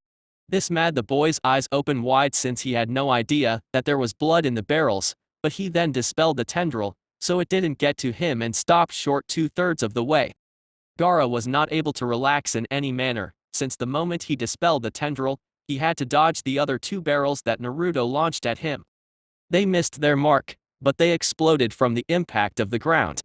This made the boy's eyes open wide since he had no idea that there was blood in the barrels, but he then dispelled the tendril, so it didn't get to him and stopped short 2/3 of the way. Gaara was not able to relax in any manner, since the moment he dispelled the tendril, he had to dodge the other 2 barrels that Naruto launched at him. They missed their mark, but they exploded from the impact of the ground.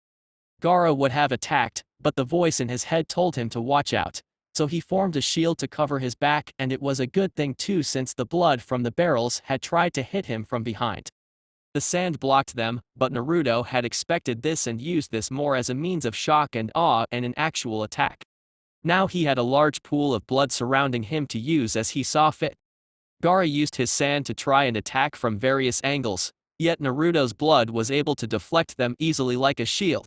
Gaara would have attacked, but the voice in his head told him to watch out, so he formed a shield to cover his back, and it was a good thing too since the blood from the barrels had tried to hit him from behind. The sand blocked them, but Naruto had expected this and used this more as a means of shock and awe and an actual attack. Now he had a large pool of blood surrounding him to use as he saw fit. Gaara used his sand to try and attack from various angles, yet Naruto's blood was able to deflect them easily like a shield.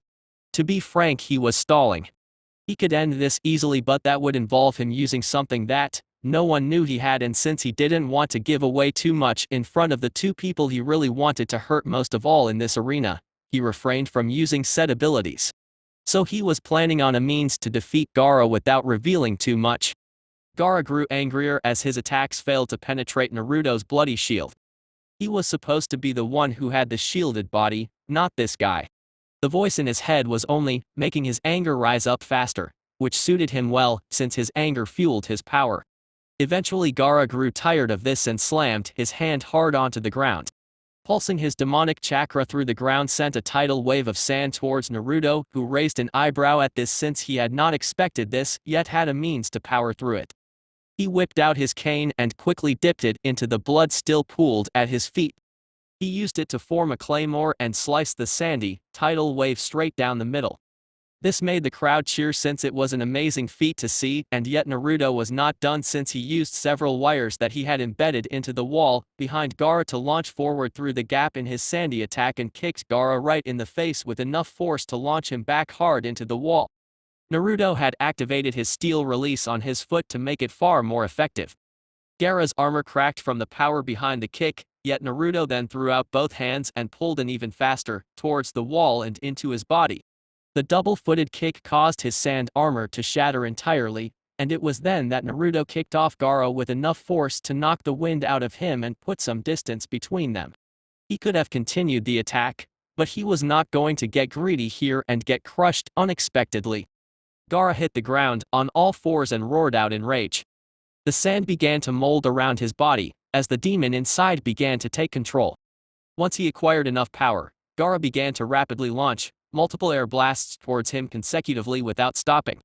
To be frank, he was stalling. He could end this easily, but that would involve him using something that no one knew he had, and since he didn't want to give away too much in front of the 2 people he really wanted to hurt most of all in this arena, he refrained from using said abilities. So he was planning on a means to defeat Gaara without revealing too much. Gaara grew angrier as his attacks failed to penetrate Naruto's bloody shield. He was supposed to be the one who had the shielded body, not this guy. The voice in his head was only making his anger rise up faster, which suited him well since his anger fueled his power. Eventually Gaara grew tired of this and slammed his hand hard onto the ground. Pulsing his demonic chakra through the ground sent a tidal wave of sand towards Naruto, who raised an eyebrow at this since he had not expected this yet had a means to power through it. He whipped out his cane and quickly dipped it into the blood still pooled at his feet. He used it to form a claymore and sliced the sandy, tidal wave straight down the middle. This made the crowd cheer since it was an amazing feat to see, and yet Naruto was not done since he used several wires that he had embedded into the wall behind Gaara to launch forward through the gap in his sandy attack and kicked Gaara right in the face with enough force to launch him back hard into the wall. Naruto had activated his steel release on his foot to make it far more effective. Gaara's armor cracked from the power behind the kick, yet Naruto then threw out both hands and pulled in even faster, towards the wall and into his body. The double-footed kick caused his sand armor to shatter entirely, and it was then that Naruto kicked off Gaara with enough force to knock the wind out of him and put some distance between them. He could have continued the attack, but he was not going to get greedy here and get crushed unexpectedly. Gaara hit the ground on all fours and roared out in rage. The sand began to mold around his body, as the demon inside began to take control. Once he acquired enough power, Gaara began to rapidly launch multiple air blasts towards him consecutively without stopping.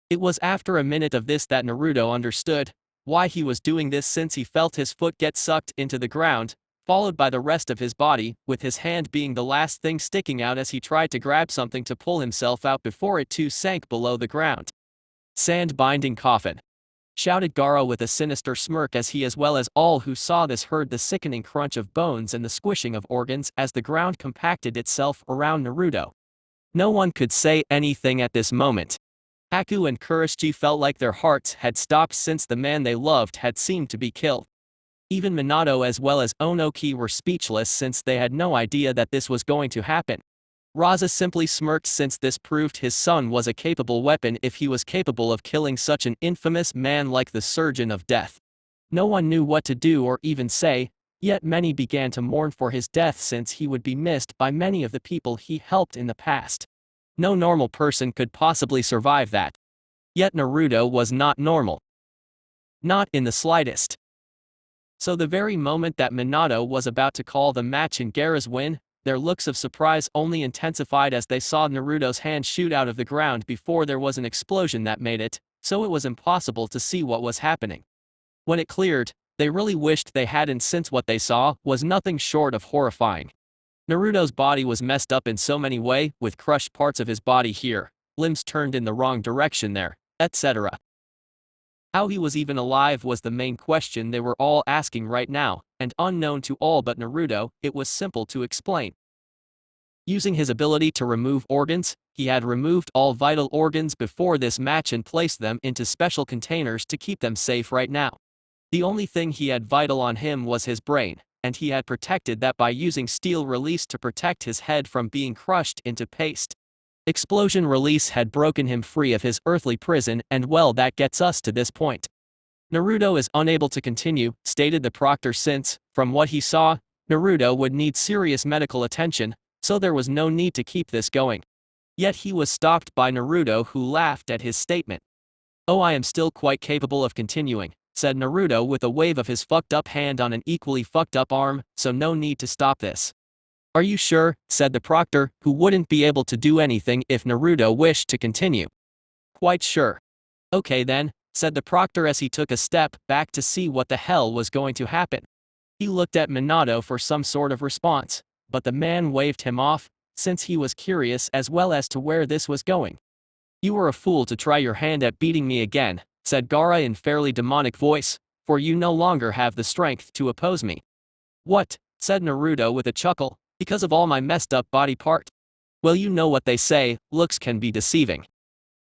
It was after a minute of this that Naruto understood why he was doing this, since he felt his foot get sucked into the ground, followed by the rest of his body, with his hand being the last thing sticking out as he tried to grab something to pull himself out before it too sank below the ground. "Sand binding coffin," shouted Gaara with a sinister smirk as he as well as all who saw this heard the sickening crunch of bones and the squishing of organs as the ground compacted itself around Naruto. No one could say anything at this moment. Haku and Kuroshige felt like their hearts had stopped since the man they loved had seemed to be killed. Even Minato as well as Onoki were speechless since they had no idea that this was going to happen. Raza simply smirked since this proved his son was a capable weapon if he was capable of killing such an infamous man like the Surgeon of Death. No one knew what to do or even say, yet many began to mourn for his death since he would be missed by many of the people he helped in the past. No normal person could possibly survive that. Yet Naruto was not normal. Not in the slightest. So the very moment that Minato was about to call the match in Gaara's win, their looks of surprise only intensified as they saw Naruto's hand shoot out of the ground before there was an explosion that made it, so it was impossible to see what was happening. When it cleared, they really wished they hadn't, since what they saw was nothing short of horrifying. Naruto's body was messed up in so many ways, with crushed parts of his body here, limbs turned in the wrong direction there, etc. How he was even alive was the main question they were all asking right now, and unknown to all but Naruto, it was simple to explain. Using his ability to remove organs, he had removed all vital organs before this match and placed them into special containers to keep them safe right now. The only thing he had vital on him was his brain, and he had protected that by using steel release to protect his head from being crushed into paste. Explosion release had broken him free of his earthly prison, and well, that gets us to this point. Naruto is unable to continue, stated the proctor, since, from what he saw, Naruto would need serious medical attention, so there was no need to keep this going. Yet he was stopped by Naruto, who laughed at his statement. "Oh, I am still quite capable of continuing," said Naruto with a wave of his fucked up hand on an equally fucked up arm, "so no need to stop this." "Are you sure?" said the proctor, who wouldn't be able to do anything if Naruto wished to continue. "Quite sure." "Okay then," said the proctor as he took a step back to see what the hell was going to happen. He looked at Minato for some sort of response, but the man waved him off, since he was curious as well as to where this was going. "You were a fool to try your hand at beating me again," said Gaara in fairly demonic voice, "for you no longer have the strength to oppose me." "What?" said Naruto with a chuckle, "because of all my messed up body part?" "Well, you know what they say, looks can be deceiving."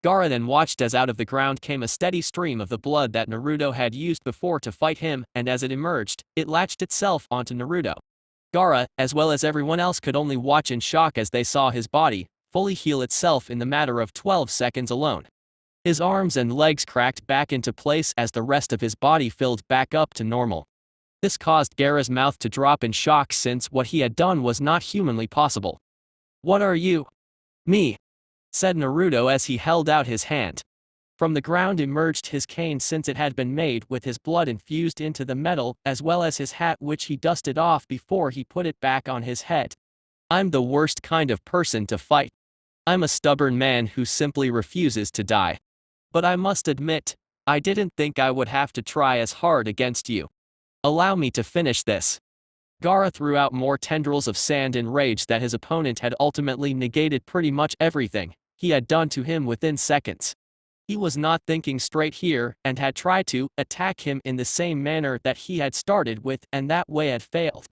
Gaara then watched as out of the ground came a steady stream of the blood that Naruto had used before to fight him, and as it emerged, it latched itself onto Naruto. Gaara, as well as everyone else, could only watch in shock as they saw his body fully heal itself in the matter of 12 seconds alone. His arms and legs cracked back into place as the rest of his body filled back up to normal. This caused Gaara's mouth to drop in shock, since what he had done was not humanly possible. "What are you?" "Me," said Naruto as he held out his hand. From the ground emerged his cane, since it had been made with his blood infused into the metal, as well as his hat, which he dusted off before he put it back on his head. "I'm the worst kind of person to fight. I'm a stubborn man who simply refuses to die. But I must admit, I didn't think I would have to try as hard against you. Allow me to finish this." Gaara threw out more tendrils of sand in rage that his opponent had ultimately negated pretty much everything he had done to him within seconds. He was not thinking straight here, and had tried to attack him in the same manner that he had started with, and that way had failed.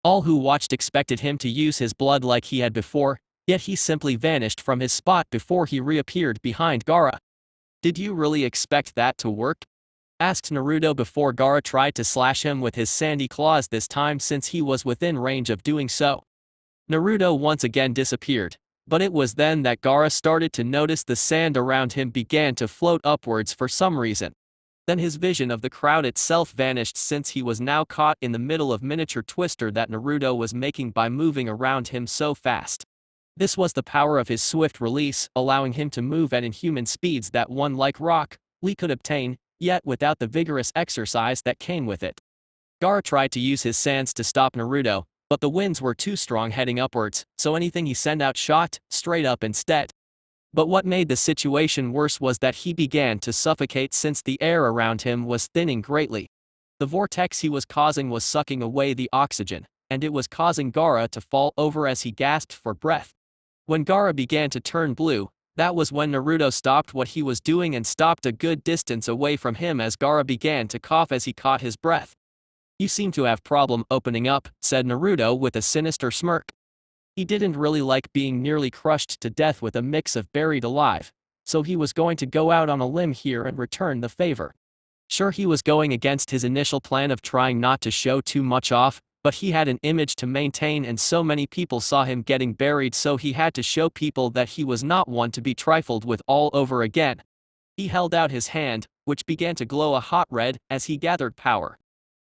All who watched expected him to use his blood like he had before, yet he simply vanished from his spot before he reappeared behind Gaara. "Did you really expect that to work?" asked Naruto before Gaara tried to slash him with his sandy claws, this time since he was within range of doing so. Naruto once again disappeared, but it was then that Gaara started to notice the sand around him began to float upwards for some reason. Then his vision of the crowd itself vanished, since he was now caught in the middle of miniature twister that Naruto was making by moving around him so fast. This was the power of his swift release, allowing him to move at inhuman speeds that one like Rock Lee could obtain, yet without the vigorous exercise that came with it. Gaara tried to use his sands to stop Naruto, but the winds were too strong heading upwards, so anything he sent out shot straight up instead. But what made the situation worse was that he began to suffocate, since the air around him was thinning greatly. The vortex he was causing was sucking away the oxygen, and it was causing Gaara to fall over as he gasped for breath. When Gaara began to turn blue, that was when Naruto stopped what he was doing and stopped a good distance away from him as Gaara began to cough as he caught his breath. "You seem to have problem opening up," said Naruto with a sinister smirk. He didn't really like being nearly crushed to death with a mix of buried alive, so he was going to go out on a limb here and return the favor. Sure, he was going against his initial plan of trying not to show too much off, but he had an image to maintain, and so many people saw him getting buried, so he had to show people that he was not one to be trifled with all over again. He held out his hand, which began to glow a hot red as he gathered power.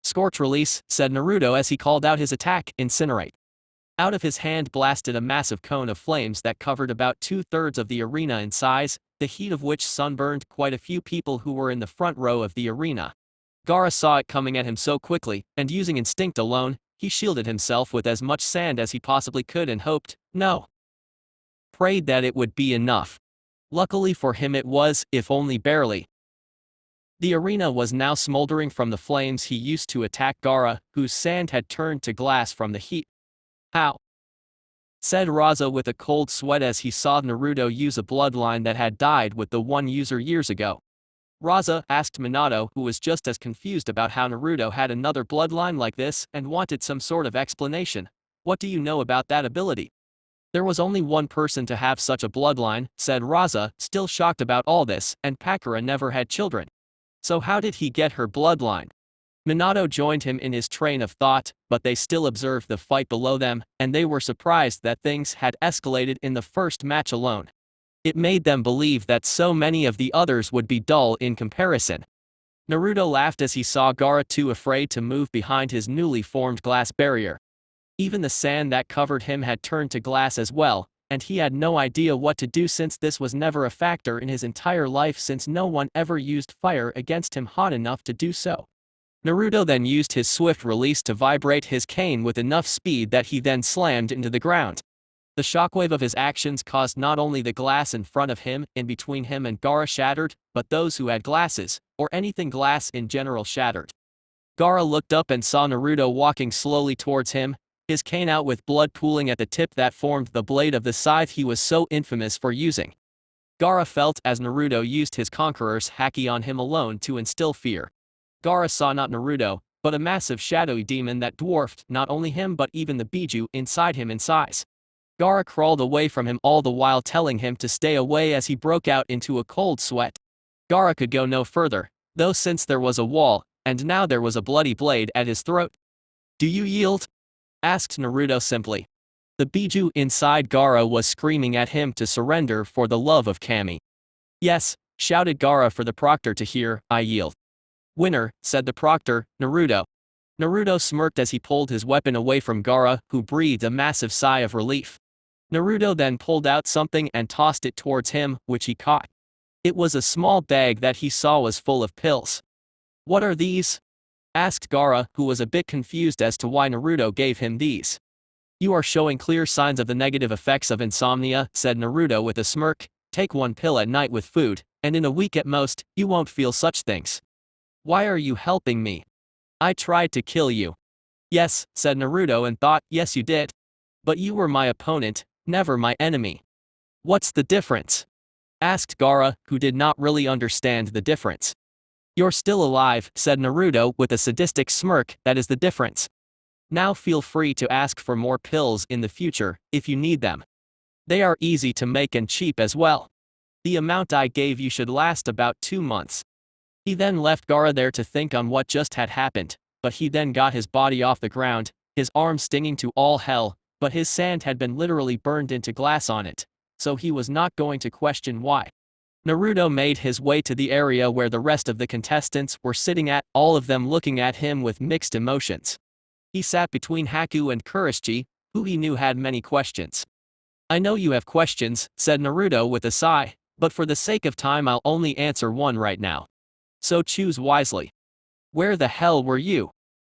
"Scorch release," said Naruto as he called out his attack, Incinerate. Out of his hand blasted a massive cone of flames that covered about 2/3 of the arena in size, the heat of which sunburned quite a few people who were in the front row of the arena. Gaara saw it coming at him so quickly, and using instinct alone, he shielded himself with as much sand as he possibly could and hoped, no, prayed that it would be enough. Luckily for him it was, if only barely. The arena was now smoldering from the flames he used to attack Gaara, whose sand had turned to glass from the heat. "How?" said Raza with a cold sweat as he saw Naruto use a bloodline that had died with the one user years ago. Raza asked Minato, who was just as confused about how Naruto had another bloodline like this and wanted some sort of explanation. "What do you know about that ability?" There was only one person to have such a bloodline, said Raza, still shocked about all this, and Pakura never had children. So how did he get her bloodline? Minato joined him in his train of thought, but they still observed the fight below them, and they were surprised that things had escalated in the first match alone. It made them believe that so many of the others would be dull in comparison. Naruto laughed as he saw Gaara too afraid to move behind his newly formed glass barrier. Even the sand that covered him had turned to glass as well, and he had no idea what to do since this was never a factor in his entire life since no one ever used fire against him hot enough to do so. Naruto then used his swift release to vibrate his cane with enough speed that he then slammed into the ground. The shockwave of his actions caused not only the glass in front of him, in between him and Gaara shattered, but those who had glasses, or anything glass in general shattered. Gaara looked up and saw Naruto walking slowly towards him, his cane out with blood pooling at the tip that formed the blade of the scythe he was so infamous for using. Gaara felt as Naruto used his conqueror's haki on him alone to instill fear. Gaara saw not Naruto, but a massive shadowy demon that dwarfed not only him but even the Biju inside him in size. Gaara crawled away from him all the while telling him to stay away as he broke out into a cold sweat. Gaara could go no further, though, since there was a wall, and now there was a bloody blade at his throat. "Do you yield?" asked Naruto simply. The Biju inside Gaara was screaming at him to surrender for the love of Kami. "Yes," shouted Gaara for the proctor to hear, "I yield." "Winner," said the proctor, Naruto. Naruto smirked as he pulled his weapon away from Gaara, who breathed a massive sigh of relief. Naruto then pulled out something and tossed it towards him, which he caught. It was a small bag that he saw was full of pills. "What are these?" asked Gaara, who was a bit confused as to why Naruto gave him these. "You are showing clear signs of the negative effects of insomnia," said Naruto with a smirk. "Take one pill at night with food, and in a week at most, you won't feel such things." "Why are you helping me? I tried to kill you." "Yes," said Naruto and thought, "Yes you did. But you were my opponent, never my enemy." "What's the difference?" asked Gaara, who did not really understand the difference. "You're still alive," said Naruto with a sadistic smirk, "that is the difference. Now feel free to ask for more pills in the future, if you need them. They are easy to make and cheap as well. The amount I gave you should last about 2 months." He then left Gaara there to think on what just had happened, but he then got his body off the ground, his arm stinging to all hell, but his sand had been literally burned into glass on it, so he was not going to question why. Naruto made his way to the area where the rest of the contestants were sitting at, all of them looking at him with mixed emotions. He sat between Haku and Kuroshige, who he knew had many questions. "I know you have questions," said Naruto with a sigh, "but for the sake of time I'll only answer one right now. So choose wisely." "Where the hell were you?"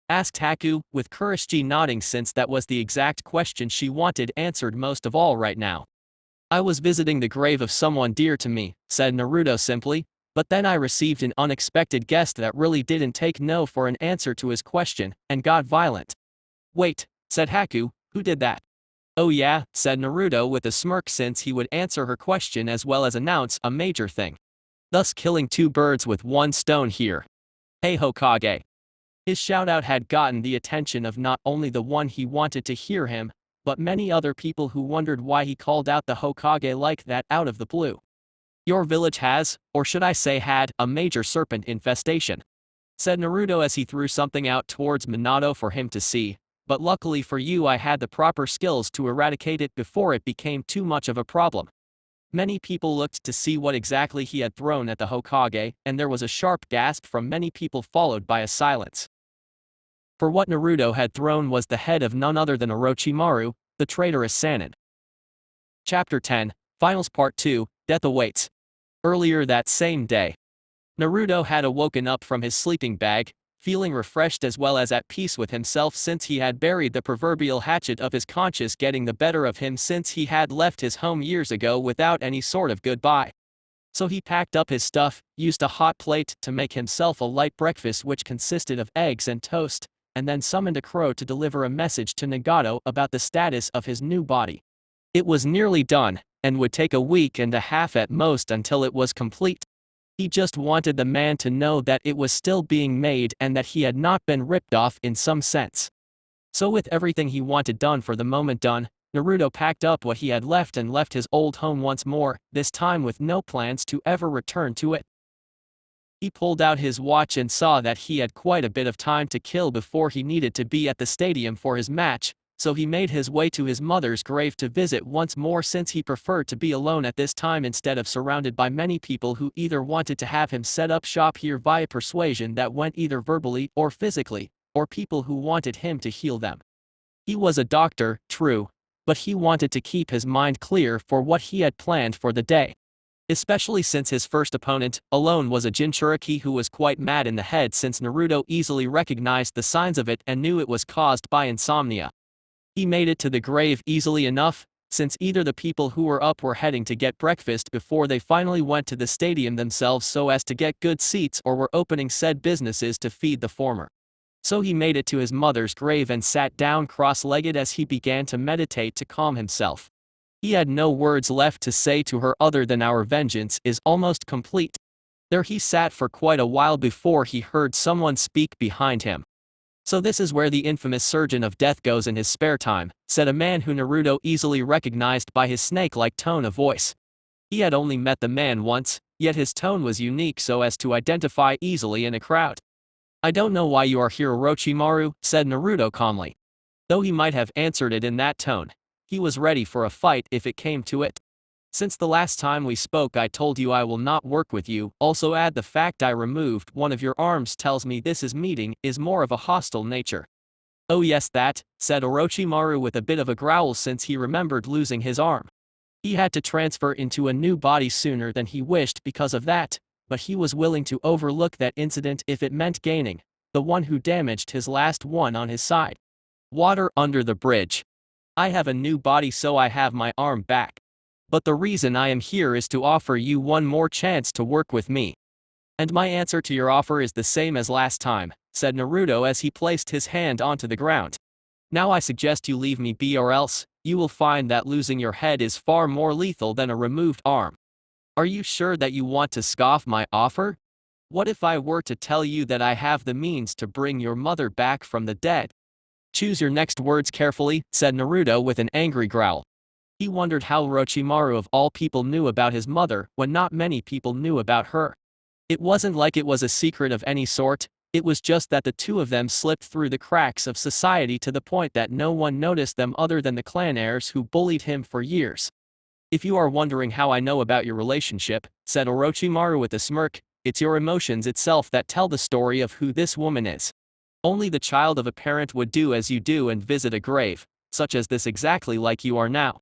asked Haku, with Kuroshige nodding since that was the exact question she wanted answered most of all right now. "I was visiting the grave of someone dear to me," said Naruto simply, "but then I received an unexpected guest that really didn't take no for an answer to his question, and got violent." "Wait," said Haku, "who did that?" "Oh yeah," said Naruto with a smirk since he would answer her question as well as announce a major thing. Thus killing 2 birds with 1 stone here. "Hey Hokage." His shoutout had gotten the attention of not only the one he wanted to hear him, but many other people who wondered why he called out the Hokage like that out of the blue. "Your village has, or should I say had, a major serpent infestation," said Naruto as he threw something out towards Minato for him to see, "but luckily for you I had the proper skills to eradicate it before it became too much of a problem." Many people looked to see what exactly he had thrown at the Hokage, and there was a sharp gasp from many people followed by a silence. For what Naruto had thrown was the head of none other than Orochimaru, the traitorous Sannin. Chapter 10, Finals Part 2, Death Awaits. Earlier that same day, Naruto had awoken up from his sleeping bag, feeling refreshed as well as at peace with himself since he had buried the proverbial hatchet of his conscience getting the better of him since he had left his home years ago without any sort of goodbye. So he packed up his stuff, used a hot plate to make himself a light breakfast which consisted of eggs and toast, and then summoned a crow to deliver a message to Nagato about the status of his new body. It was nearly done, and would take a week and a half at most until it was complete. He just wanted the man to know that it was still being made and that he had not been ripped off in some sense. So with everything he wanted done for the moment done, Naruto packed up what he had left and left his old home once more, this time with no plans to ever return to it. He pulled out his watch and saw that he had quite a bit of time to kill before he needed to be at the stadium for his match, so he made his way to his mother's grave to visit once more since he preferred to be alone at this time instead of surrounded by many people who either wanted to have him set up shop here via persuasion that went either verbally or physically, or people who wanted him to heal them. He was a doctor, true, but he wanted to keep his mind clear for what he had planned for the day. Especially since his first opponent, alone, was a Jinchuriki who was quite mad in the head since Naruto easily recognized the signs of it and knew it was caused by insomnia. He made it to the grave easily enough, since either the people who were up were heading to get breakfast before they finally went to the stadium themselves so as to get good seats or were opening said businesses to feed the former. So he made it to his mother's grave and sat down cross-legged as he began to meditate to calm himself. He had no words left to say to her other than our vengeance is almost complete. There he sat for quite a while before he heard someone speak behind him. So this is where the infamous Surgeon of Death goes in his spare time, said a man who Naruto easily recognized by his snake-like tone of voice. He had only met the man once, yet his tone was unique so as to identify easily in a crowd. I don't know why you are here, Orochimaru, said Naruto calmly. Though he might have answered it in that tone, he was ready for a fight if it came to it. Since the last time we spoke I told you I will not work with you, also add the fact I removed one of your arms tells me this meeting is more of a hostile nature. Oh yes that, said Orochimaru with a bit of a growl since he remembered losing his arm. He had to transfer into a new body sooner than he wished because of that, but he was willing to overlook that incident if it meant gaining the one who damaged his last one on his side. Water under the bridge. I have a new body so I have my arm back. But the reason I am here is to offer you one more chance to work with me. And my answer to your offer is the same as last time, said Naruto as he placed his hand onto the ground. Now I suggest you leave me be or else, you will find that losing your head is far more lethal than a removed arm. Are you sure that you want to scoff my offer? What if I were to tell you that I have the means to bring your mother back from the dead? Choose your next words carefully, said Naruto with an angry growl. He wondered how Orochimaru of all people knew about his mother when not many people knew about her. It wasn't like it was a secret of any sort, it was just that the two of them slipped through the cracks of society to the point that no one noticed them other than the clan heirs who bullied him for years. If you are wondering how I know about your relationship, said Orochimaru with a smirk, it's your emotions itself that tell the story of who this woman is. Only the child of a parent would do as you do and visit a grave, such as this exactly like you are now.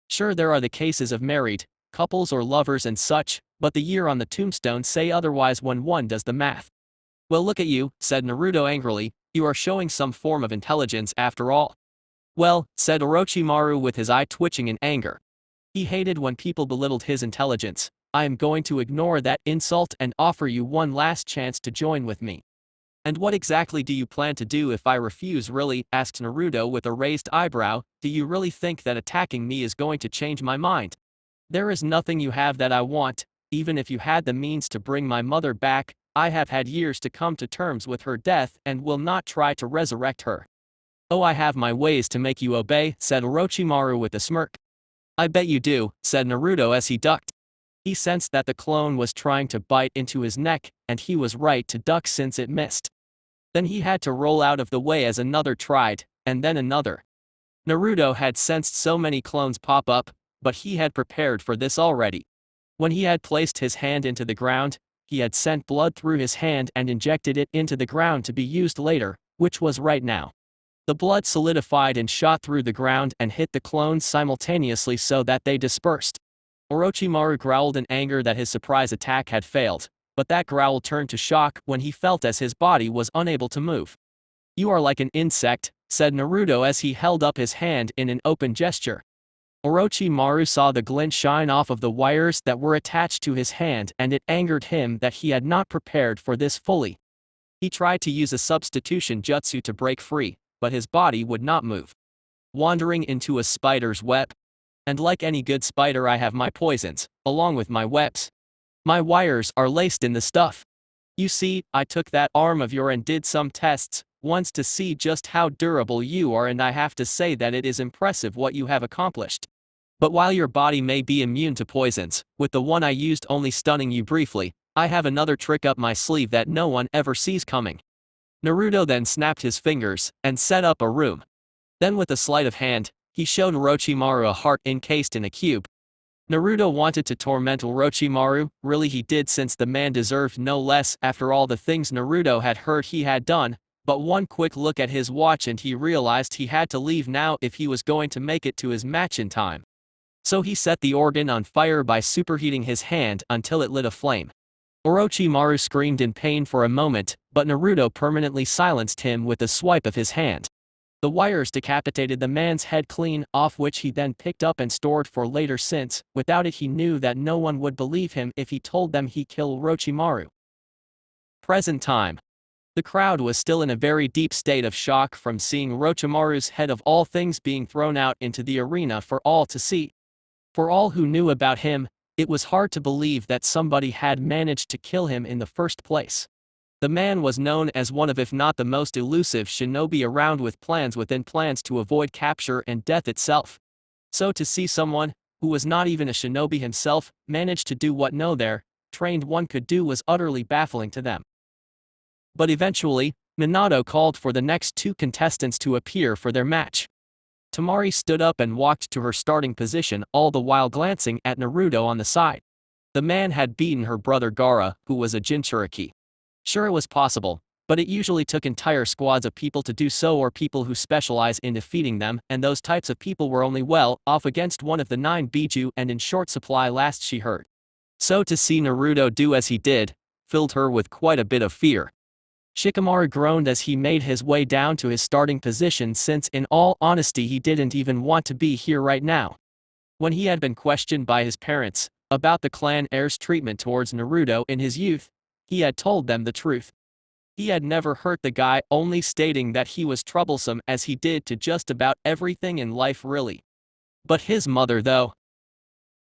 Sure there are the cases of married couples or lovers and such, but the year on the tombstone say otherwise when one does the math. Well look at you, said Naruto angrily, you are showing some form of intelligence after all. Well, said Orochimaru with his eye twitching in anger. He hated when people belittled his intelligence. I am going to ignore that insult and offer you one last chance to join with me. And what exactly do you plan to do if I refuse really, asked Naruto with a raised eyebrow, do you really think that attacking me is going to change my mind? There is nothing you have that I want, even if you had the means to bring my mother back, I have had years to come to terms with her death and will not try to resurrect her. Oh I have my ways to make you obey, said Orochimaru with a smirk. I bet you do, said Naruto as he ducked. He sensed that the clone was trying to bite into his neck, and he was right to duck since it missed. Then he had to roll out of the way as another tried, and then another. Naruto had sensed so many clones pop up, but he had prepared for this already. When he had placed his hand into the ground, he had sent blood through his hand and injected it into the ground to be used later, which was right now. The blood solidified and shot through the ground and hit the clones simultaneously so that they dispersed. Orochimaru growled in anger that his surprise attack had failed, but that growl turned to shock when he felt as his body was unable to move. You are like an insect, said Naruto as he held up his hand in an open gesture. Orochimaru saw the glint shine off of the wires that were attached to his hand and it angered him that he had not prepared for this fully. He tried to use a substitution jutsu to break free, but his body would not move. Wandering into a spider's web. And like any good spider I have my poisons, along with my webs. My wires are laced in the stuff. You see, I took that arm of yours and did some tests once to see just how durable you are, and I have to say that it is impressive what you have accomplished. But while your body may be immune to poisons, with the one I used only stunning you briefly, I have another trick up my sleeve that no one ever sees coming. Naruto then snapped his fingers and set up a room. Then with a sleight of hand, he showed Orochimaru a heart encased in a cube. Naruto wanted to torment Orochimaru, really he did, since the man deserved no less after all the things Naruto had heard he had done, but one quick look at his watch and he realized he had to leave now if he was going to make it to his match in time. So he set the organ on fire by superheating his hand until it lit a flame. Orochimaru screamed in pain for a moment, but Naruto permanently silenced him with a swipe of his hand. The wires decapitated the man's head clean off, which he then picked up and stored for later, since, without it, he knew that no one would believe him if he told them he killed Orochimaru. Present time. The crowd was still in a very deep state of shock from seeing Orochimaru's head of all things being thrown out into the arena for all to see. For all who knew about him, it was hard to believe that somebody had managed to kill him in the first place. The man was known as one of, if not the most elusive shinobi around, with plans within plans to avoid capture and death itself. So to see someone, who was not even a shinobi himself, manage to do what no there, trained one could do was utterly baffling to them. But eventually, Minato called for the next two contestants to appear for their match. Temari stood up and walked to her starting position, all the while glancing at Naruto on the side. The man had beaten her brother Gaara, who was a Jinchuriki. Sure, it was possible, but it usually took entire squads of people to do so, or people who specialize in defeating them, and those types of people were only well off against one of the 9 Biju and in short supply last she heard. So to see Naruto do as he did, filled her with quite a bit of fear. Shikamaru groaned as he made his way down to his starting position, since in all honesty he didn't even want to be here right now. When he had been questioned by his parents about the clan heir's treatment towards Naruto in his youth, he had told them the truth. He had never hurt the guy, only stating that he was troublesome, as he did to just about everything in life really. But his mother, though,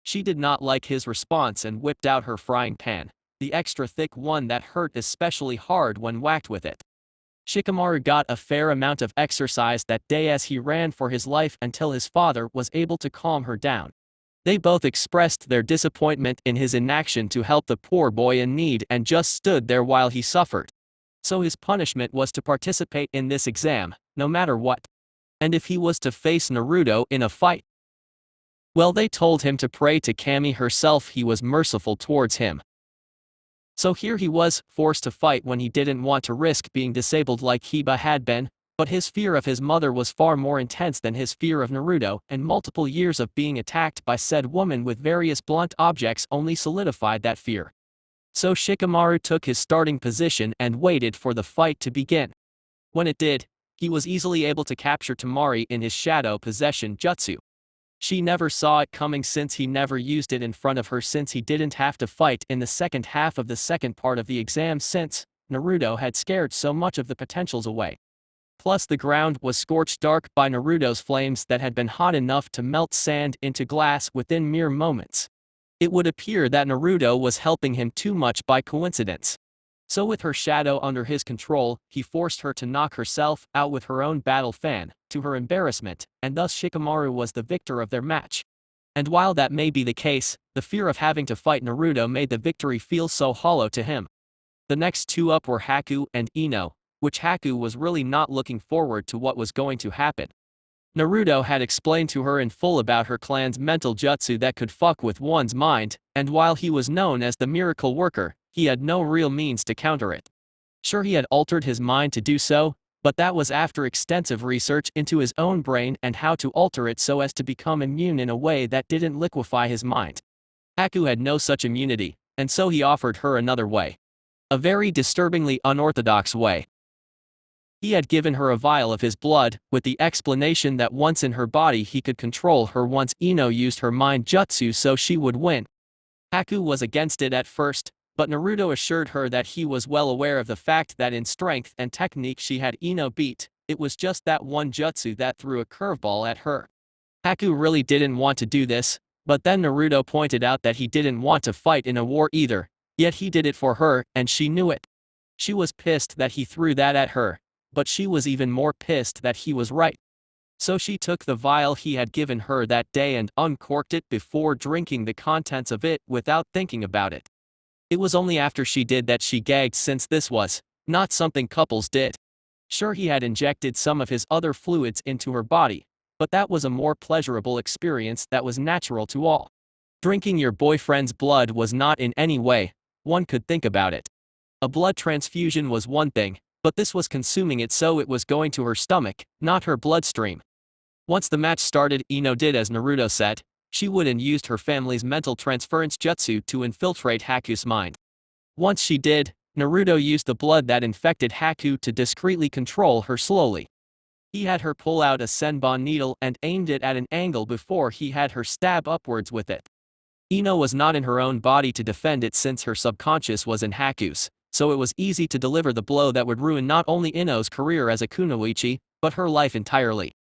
she did not like his response and whipped out her frying pan, the extra thick one that hurt especially hard when whacked with it. Shikamaru got a fair amount of exercise that day as he ran for his life until his father was able to calm her down. They both expressed their disappointment in his inaction to help the poor boy in need and just stood there while he suffered. So his punishment was to participate in this exam, no matter what. And if he was to face Naruto in a fight, well, they told him to pray to Kami herself, he was merciful towards him. So here he was, forced to fight when he didn't want to risk being disabled like Hiba had been, but his fear of his mother was far more intense than his fear of Naruto, and multiple years of being attacked by said woman with various blunt objects only solidified that fear. So Shikamaru took his starting position and waited for the fight to begin. When it did, he was easily able to capture Temari in his shadow possession jutsu. She never saw it coming, since he never used it in front of her, since he didn't have to fight in the second half of the second part of the exam, since Naruto had scared so much of the potentials away. Plus the ground was scorched dark by Naruto's flames that had been hot enough to melt sand into glass within mere moments. It would appear that Naruto was helping him too much by coincidence. So with her shadow under his control, he forced her to knock herself out with her own battle fan, to her embarrassment, and thus Shikamaru was the victor of their match. And while that may be the case, the fear of having to fight Naruto made the victory feel so hollow to him. The next two up were Haku and Ino, which Haku was really not looking forward to what was going to happen. Naruto had explained to her in full about her clan's mental jutsu that could fuck with one's mind, and while he was known as the miracle worker, he had no real means to counter it. Sure, he had altered his mind to do so, but that was after extensive research into his own brain and how to alter it so as to become immune in a way that didn't liquefy his mind. Haku had no such immunity, and so he offered her another way. A very disturbingly unorthodox way. He had given her a vial of his blood, with the explanation that once in her body he could control her once Ino used her mind jutsu so she would win. Haku was against it at first, but Naruto assured her that he was well aware of the fact that in strength and technique she had Ino beat, it was just that one jutsu that threw a curveball at her. Haku really didn't want to do this, but then Naruto pointed out that he didn't want to fight in a war either, yet he did it for her, and she knew it. She was pissed that he threw that at her, but she was even more pissed that he was right. So she took the vial he had given her that day and uncorked it before drinking the contents of it without thinking about it. It was only after she did that she gagged, since this was not something couples did. Sure, he had injected some of his other fluids into her body, but that was a more pleasurable experience that was natural to all. Drinking your boyfriend's blood was not in any way one could think about it. A blood transfusion was one thing, but this was consuming it, so it was going to her stomach, not her bloodstream. Once the match started, Ino did as Naruto said. She would and used her family's mental transference jutsu to infiltrate Haku's mind. Once she did, Naruto used the blood that infected Haku to discreetly control her slowly. He had her pull out a senbon needle and aimed it at an angle before he had her stab upwards with it. Ino was not in her own body to defend it since her subconscious was in Haku's, so it was easy to deliver the blow that would ruin not only Ino's career as a kunoichi, but her life entirely.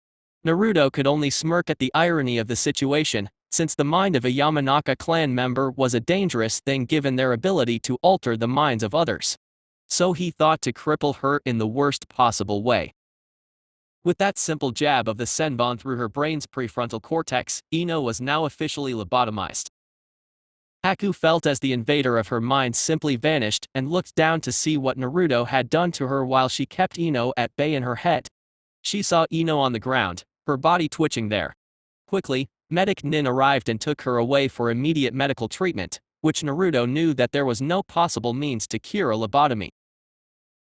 Naruto could only smirk at the irony of the situation, since the mind of a Yamanaka clan member was a dangerous thing given their ability to alter the minds of others. So he thought to cripple her in the worst possible way. With that simple jab of the senbon through her brain's prefrontal cortex, Ino was now officially lobotomized. Haku felt as the invader of her mind simply vanished and looked down to see what Naruto had done to her while she kept Ino at bay in her head. She saw Ino on the ground, her body twitching there. Quickly, Medic Nin arrived and took her away for immediate medical treatment, which Naruto knew that there was no possible means to cure a lobotomy.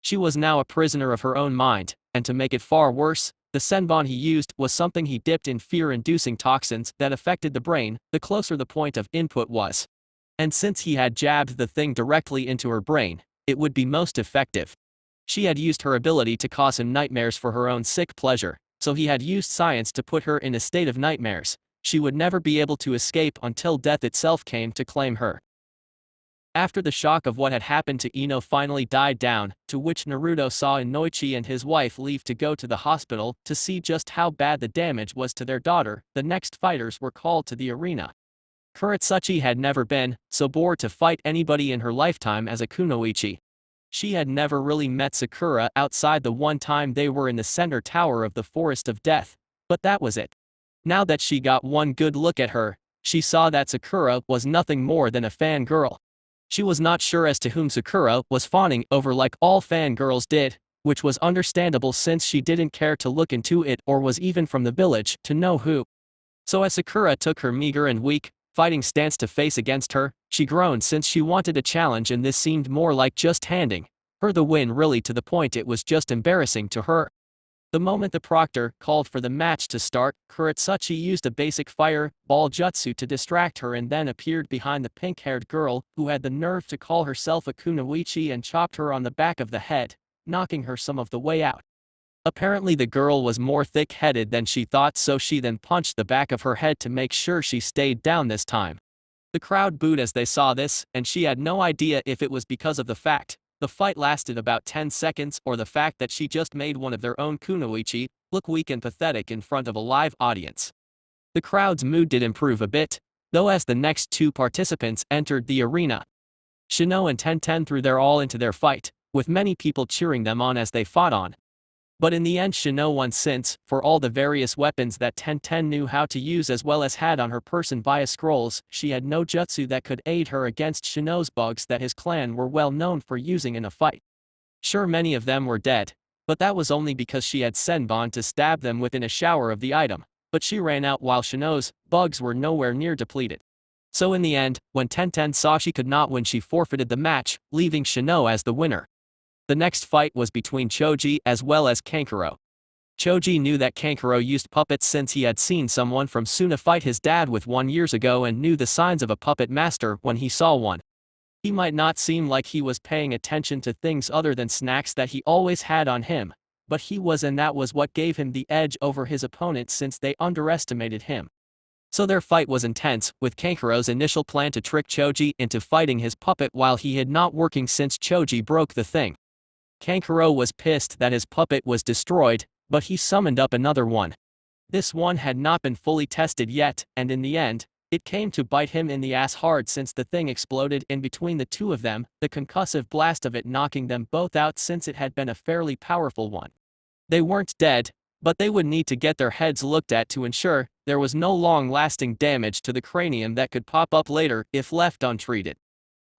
She was now a prisoner of her own mind, and to make it far worse, the senbon he used was something he dipped in fear-inducing toxins that affected the brain the closer the point of input was. And since he had jabbed the thing directly into her brain, it would be most effective. She had used her ability to cause him nightmares for her own sick pleasure, so he had used science to put her in a state of nightmares. She would never be able to escape until death itself came to claim her. After the shock of what had happened to Ino finally died down, to which Naruto saw Inoichi and his wife leave to go to the hospital to see just how bad the damage was to their daughter, the next fighters were called to the arena. Kuretsuchi had never been so bored to fight anybody in her lifetime as a kunoichi. She had never really met Sakura outside the one time they were in the center tower of the Forest of Death, but that was it. Now that she got one good look at her, she saw that Sakura was nothing more than a fangirl. She was not sure as to whom Sakura was fawning over like all fangirls did, which was understandable since she didn't care to look into it or was even from the village to know who. So as Sakura took her meager and weak fighting stance to face against her, she groaned since she wanted a challenge, and this seemed more like just handing her the win, really to the point it was just embarrassing to her. The moment the proctor called for the match to start, Kuretsuchi used a basic fire ball jutsu to distract her and then appeared behind the pink-haired girl who had the nerve to call herself a kunoichi and chopped her on the back of the head, knocking her some of the way out. Apparently the girl was more thick-headed than she thought, so she then punched the back of her head to make sure she stayed down this time. The crowd booed as they saw this, and she had no idea if it was because of the fact the fight lasted about 10 seconds or the fact that she just made one of their own kunoichi look weak and pathetic in front of a live audience. The crowd's mood did improve a bit, though, as the next two participants entered the arena. Shino and Tenten threw their all into their fight, with many people cheering them on as they fought on. But in the end Shino won since, for all the various weapons that Tenten knew how to use as well as had on her person via scrolls, she had no jutsu that could aid her against Shino's bugs that his clan were well known for using in a fight. Sure, many of them were dead, but that was only because she had senbon to stab them within a shower of the item, but she ran out while Shino's bugs were nowhere near depleted. So in the end, when Tenten saw she could not win, she forfeited the match, leaving Shino as the winner. The next fight was between Choji as well as Kankuro. Choji knew that Kankuro used puppets since he had seen someone from Suna fight his dad with one years ago and knew the signs of a puppet master when he saw one. He might not seem like he was paying attention to things other than snacks that he always had on him, but he was, and that was what gave him the edge over his opponent since they underestimated him. So their fight was intense, with Kankuro's initial plan to trick Choji into fighting his puppet while he had not working since Choji broke the thing. Kankuro was pissed that his puppet was destroyed, but he summoned up another one. This one had not been fully tested yet, and in the end, It came to bite him in the ass hard since the thing exploded in between the two of them, the concussive blast of it knocking them both out since it had been a fairly powerful one. They weren't dead, but they would need to get their heads looked at to ensure there was no long-lasting damage to the cranium that could pop up later if left untreated.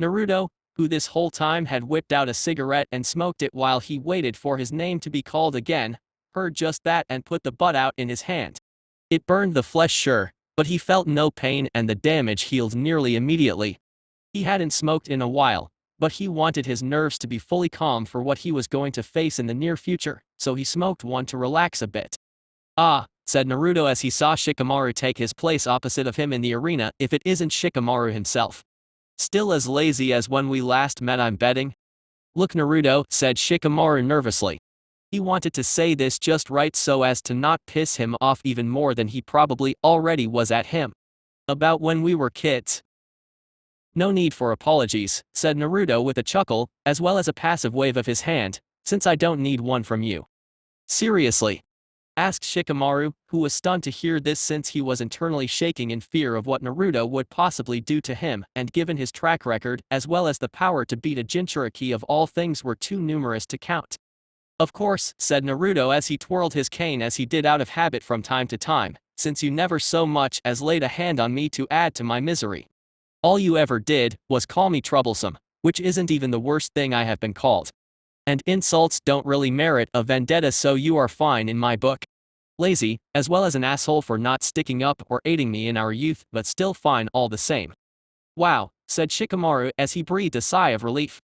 Naruto, who this whole time had whipped out a cigarette and smoked it while he waited for his name to be called again, heard just that and put the butt out in his hand. It burned the flesh sure, but he felt no pain and the damage healed nearly immediately. He hadn't smoked in a while, but he wanted his nerves to be fully calm for what he was going to face in the near future, so he smoked one to relax a bit. "Ah," said Naruto as he saw Shikamaru take his place opposite of him in the arena, "if it isn't Shikamaru himself. Still as lazy as when we last met, I'm betting?" "Look, Naruto," said Shikamaru nervously. He wanted to say this just right so as to not piss him off even more than he probably already was at him. "About when we were kids." "No need for apologies," said Naruto with a chuckle, as well as a passive wave of his hand, "since I don't need one from you." "Seriously?" asked Shikamaru, who was stunned to hear this since he was internally shaking in fear of what Naruto would possibly do to him, and given his track record as well as the power to beat a Jinchuriki of all things were too numerous to count. "Of course," said Naruto as he twirled his cane as he did out of habit from time to time, "since you never so much as laid a hand on me to add to my misery. All you ever did was call me troublesome, which isn't even the worst thing I have been called. And insults don't really merit a vendetta, so you are fine in my book. Lazy, as well as an asshole for not sticking up or aiding me in our youth, but still fine all the same." "Wow," said Shikamaru as he breathed a sigh of relief.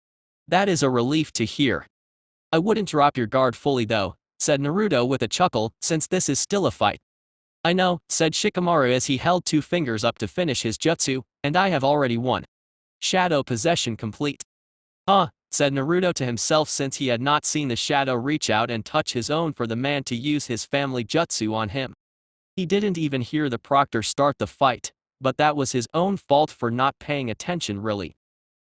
"That is a relief to hear." "I wouldn't drop your guard fully though," said Naruto with a chuckle, "since this is still a fight." "I know," said Shikamaru as he held two fingers up to finish his jutsu, "and I have already won. Shadow possession complete." "Huh," said Naruto to himself since he had not seen the shadow reach out and touch his own for the man to use his family jutsu on him. He didn't even hear the proctor start the fight, but that was his own fault for not paying attention really.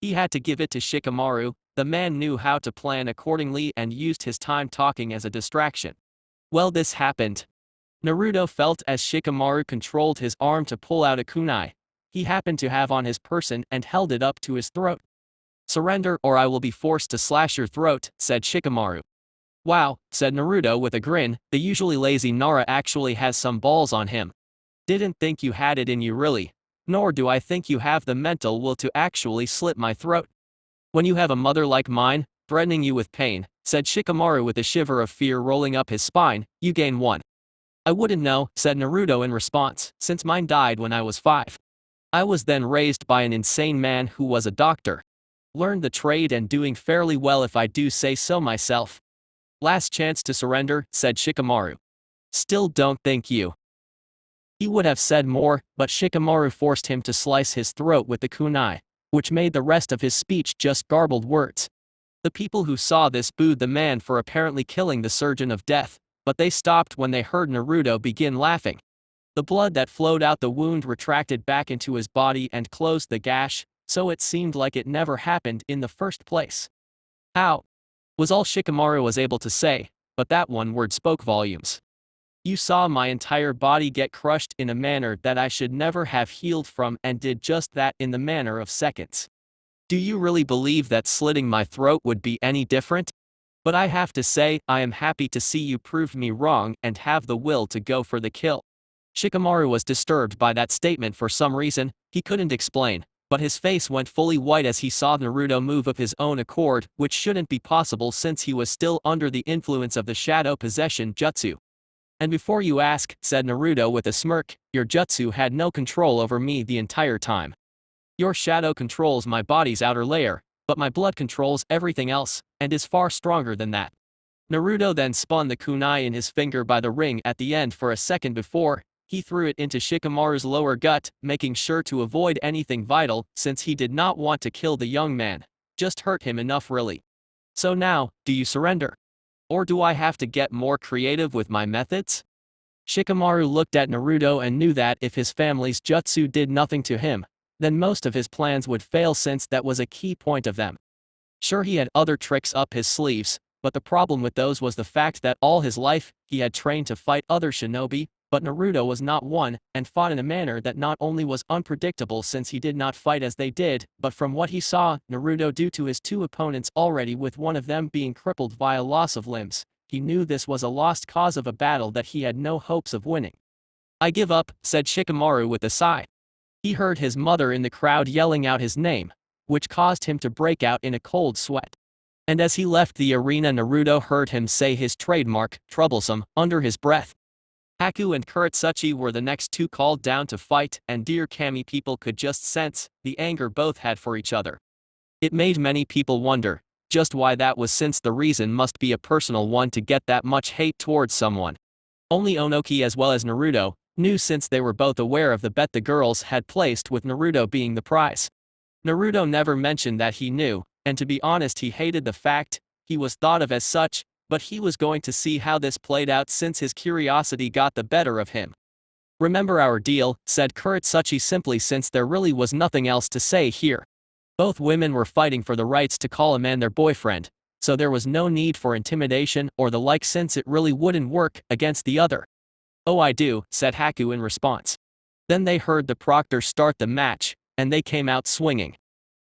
He had to give it to Shikamaru, the man knew how to plan accordingly and used his time talking as a distraction. Well, this happened. Naruto felt as Shikamaru controlled his arm to pull out a kunai he happened to have on his person and held it up to his throat. "Surrender or I will be forced to slash your throat," said Shikamaru. "Wow," said Naruto with a grin, "the usually lazy Nara actually has some balls on him. Didn't think you had it in you really. Nor do I think you have the mental will to actually slit my throat. When you have a mother like mine, threatening you with pain," said Shikamaru with a shiver of fear rolling up his spine, "you gain one." "I wouldn't know," said Naruto in response, "since mine died when I was 5. I was then raised by an insane man who was a doctor. Learned the trade and doing fairly well if I do say so myself." "Last chance to surrender," said Shikamaru. "Still don't think you." He would have said more, but Shikamaru forced him to slice his throat with the kunai, which made the rest of his speech just garbled words. The people who saw this booed the man for apparently killing the surgeon of death, but they stopped when they heard Naruto begin laughing. The blood that flowed out the wound retracted back into his body and closed the gash, so it seemed like it never happened in the first place. "How?" was all Shikamaru was able to say, but that one word spoke volumes. "You saw my entire body get crushed in a manner that I should never have healed from and did just that in the manner of seconds. Do you really believe that slitting my throat would be any different? But I have to say, I am happy to see you proved me wrong and have the will to go for the kill." Shikamaru was disturbed by that statement for some reason, he couldn't explain, but his face went fully white as he saw Naruto move of his own accord, which shouldn't be possible since he was still under the influence of the shadow possession jutsu. "And before you ask," said Naruto with a smirk, "your jutsu had no control over me the entire time. Your shadow controls my body's outer layer, but my blood controls everything else, and is far stronger than that." Naruto then spun the kunai in his finger by the ring at the end for a second before he threw it into Shikamaru's lower gut, making sure to avoid anything vital since he did not want to kill the young man, just hurt him enough really. "So now, do you surrender? Or do I have to get more creative with my methods?" Shikamaru looked at Naruto and knew that if his family's jutsu did nothing to him, then most of his plans would fail since that was a key point of them. Sure, he had other tricks up his sleeves, but the problem with those was the fact that all his life, he had trained to fight other shinobi, But Naruto was not one, and fought in a manner that not only was unpredictable since he did not fight as they did, but from what he saw, Naruto due to his two opponents already with one of them being crippled via loss of limbs, he knew this was a lost cause of a battle that he had no hopes of winning. "I give up," said Shikamaru with a sigh. He heard his mother in the crowd yelling out his name, which caused him to break out in a cold sweat. And as he left the arena, Naruto heard him say his trademark, "troublesome," under his breath. Haku and Kurotsuchi were the next two called down to fight, and dear Kami people could just sense the anger both had for each other. It made many people wonder just why that was, since the reason must be a personal one to get that much hate towards someone. Only Onoki as well as Naruto knew, since they were both aware of the bet the girls had placed with Naruto being the prize. Naruto never mentioned that he knew, and to be honest he hated the fact he was thought of as such, but he was going to see how this played out since his curiosity got the better of him. "Remember our deal," said Kurotsuchi simply, since there really was nothing else to say here. Both women were fighting for the rights to call a man their boyfriend, so there was no need for intimidation or the like, since it really wouldn't work against the other. "Oh, I do," said Haku in response. Then they heard the proctor start the match, and they came out swinging.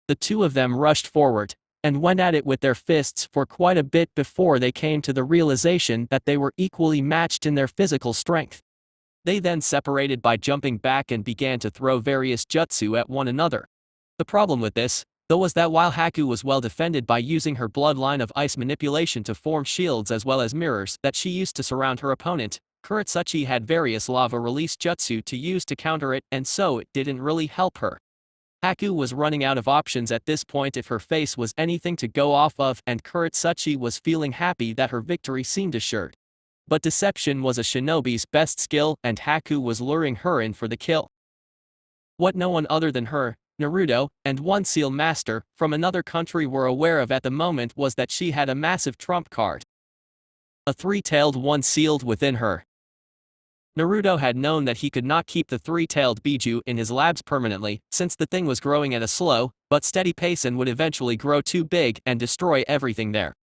The two of them rushed forward and went at it with their fists for quite a bit before they came to the realization that they were equally matched in their physical strength. They then separated by jumping back and began to throw various jutsu at one another. The problem with this, though, was that while Haku was well defended by using her bloodline of ice manipulation to form shields as well as mirrors that she used to surround her opponent, Kurotsuchi had various lava release jutsu to use to counter it, and so it didn't really help her. Haku was running out of options at this point if her face was anything to go off of, and Kurotsuchi was feeling happy that her victory seemed assured. But deception was a shinobi's best skill, and Haku was luring her in for the kill. What no one other than her, Naruto, and one seal master from another country were aware of at the moment was that she had a massive trump card. A three-tailed one sealed within her. Naruto had known that he could not keep the three-tailed Biju in his labs permanently, since the thing was growing at a slow but steady pace and would eventually grow too big and destroy everything there.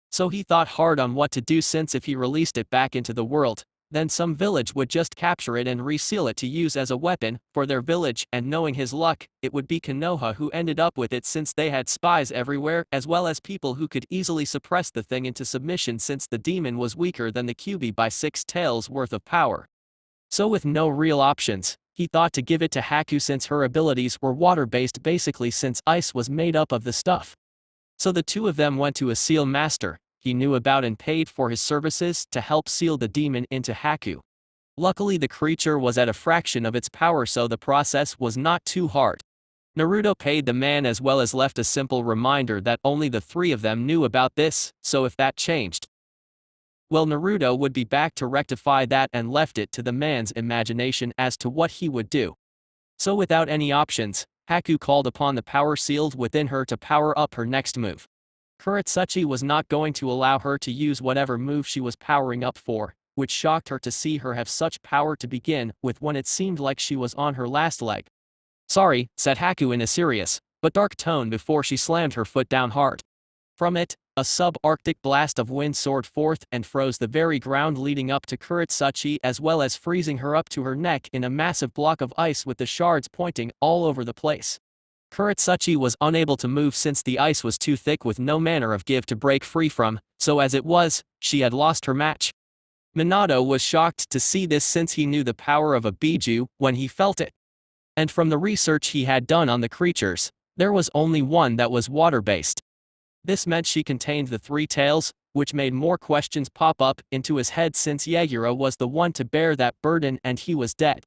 So he thought hard on what to do, since if he released it back into the world, then some village would just capture it and reseal it to use as a weapon for their village, and knowing his luck, it would be Konoha who ended up with it, since they had spies everywhere as well as people who could easily suppress the thing into submission, since the demon was weaker than the Kyuubi by 6 taels worth of power. So with no real options, he thought to give it to Haku, since her abilities were water-based basically, since ice was made up of the stuff. So the two of them went to a seal master he knew about and paid for his services to help seal the demon into Haku. Luckily the creature was at a fraction of its power, so the process was not too hard. Naruto paid the man as well as left a simple reminder that only the three of them knew about this, so if that changed, well, Naruto would be back to rectify that, and left it to the man's imagination as to what he would do. So without any options, Haku called upon the power sealed within her to power up her next move. Kurotsuchi was not going to allow her to use whatever move she was powering up for, which shocked her to see her have such power to begin with when it seemed like she was on her last leg. "Sorry," said Haku in a serious but dark tone before she slammed her foot down hard. From it, a sub-Arctic blast of wind soared forth and froze the very ground leading up to Kurotsuchi, as well as freezing her up to her neck in a massive block of ice with the shards pointing all over the place. Kurotsuchi was unable to move since the ice was too thick with no manner of give to break free from, so as it was, she had lost her match. Minato was shocked to see this, since he knew the power of a Biju when he felt it. And from the research he had done on the creatures, there was only one that was water-based. This meant she contained the 3 tails, which made more questions pop up into his head, since Jaeger was the one to bear that burden and he was dead.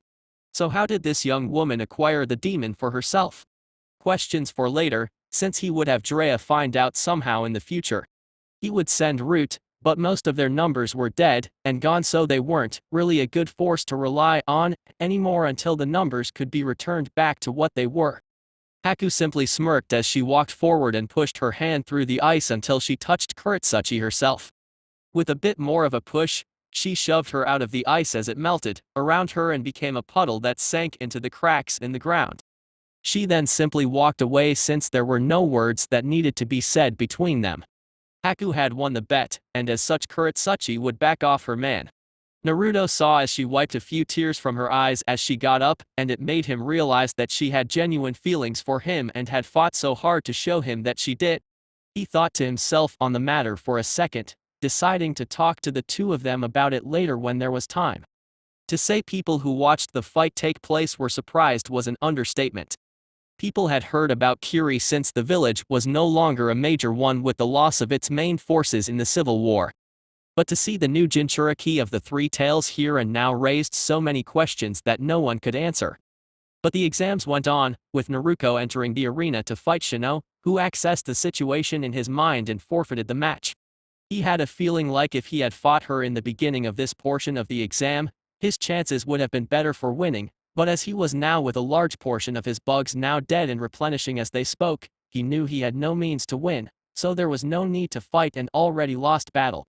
So how did this young woman acquire the demon for herself? Questions for later, since he would have Drea find out somehow in the future. He would send Root, but most of their numbers were dead and gone, so they weren't really a good force to rely on anymore until the numbers could be returned back to what they were. Haku simply smirked as she walked forward and pushed her hand through the ice until she touched Kurotsuchi herself. With a bit more of a push, she shoved her out of the ice as it melted around her and became a puddle that sank into the cracks in the ground. She then simply walked away, since there were no words that needed to be said between them. Haku had won the bet, and as such Kurotsuchi would back off her man. Naruto saw as she wiped a few tears from her eyes as she got up, and it made him realize that she had genuine feelings for him and had fought so hard to show him that she did. He thought to himself on the matter for a second, deciding to talk to the two of them about it later when there was time. To say people who watched the fight take place were surprised was an understatement. People had heard about Kiri since the village was no longer a major one with the loss of its main forces in the Civil War. But to see the new Jinchuriki of the Three Tails here and now raised so many questions that no one could answer. But the exams went on, with Naruto entering the arena to fight Shino, who accessed the situation in his mind and forfeited the match. He had a feeling like if he had fought her in the beginning of this portion of the exam, his chances would have been better for winning, but as he was now with a large portion of his bugs now dead and replenishing as they spoke, he knew he had no means to win, so there was no need to fight an already lost battle.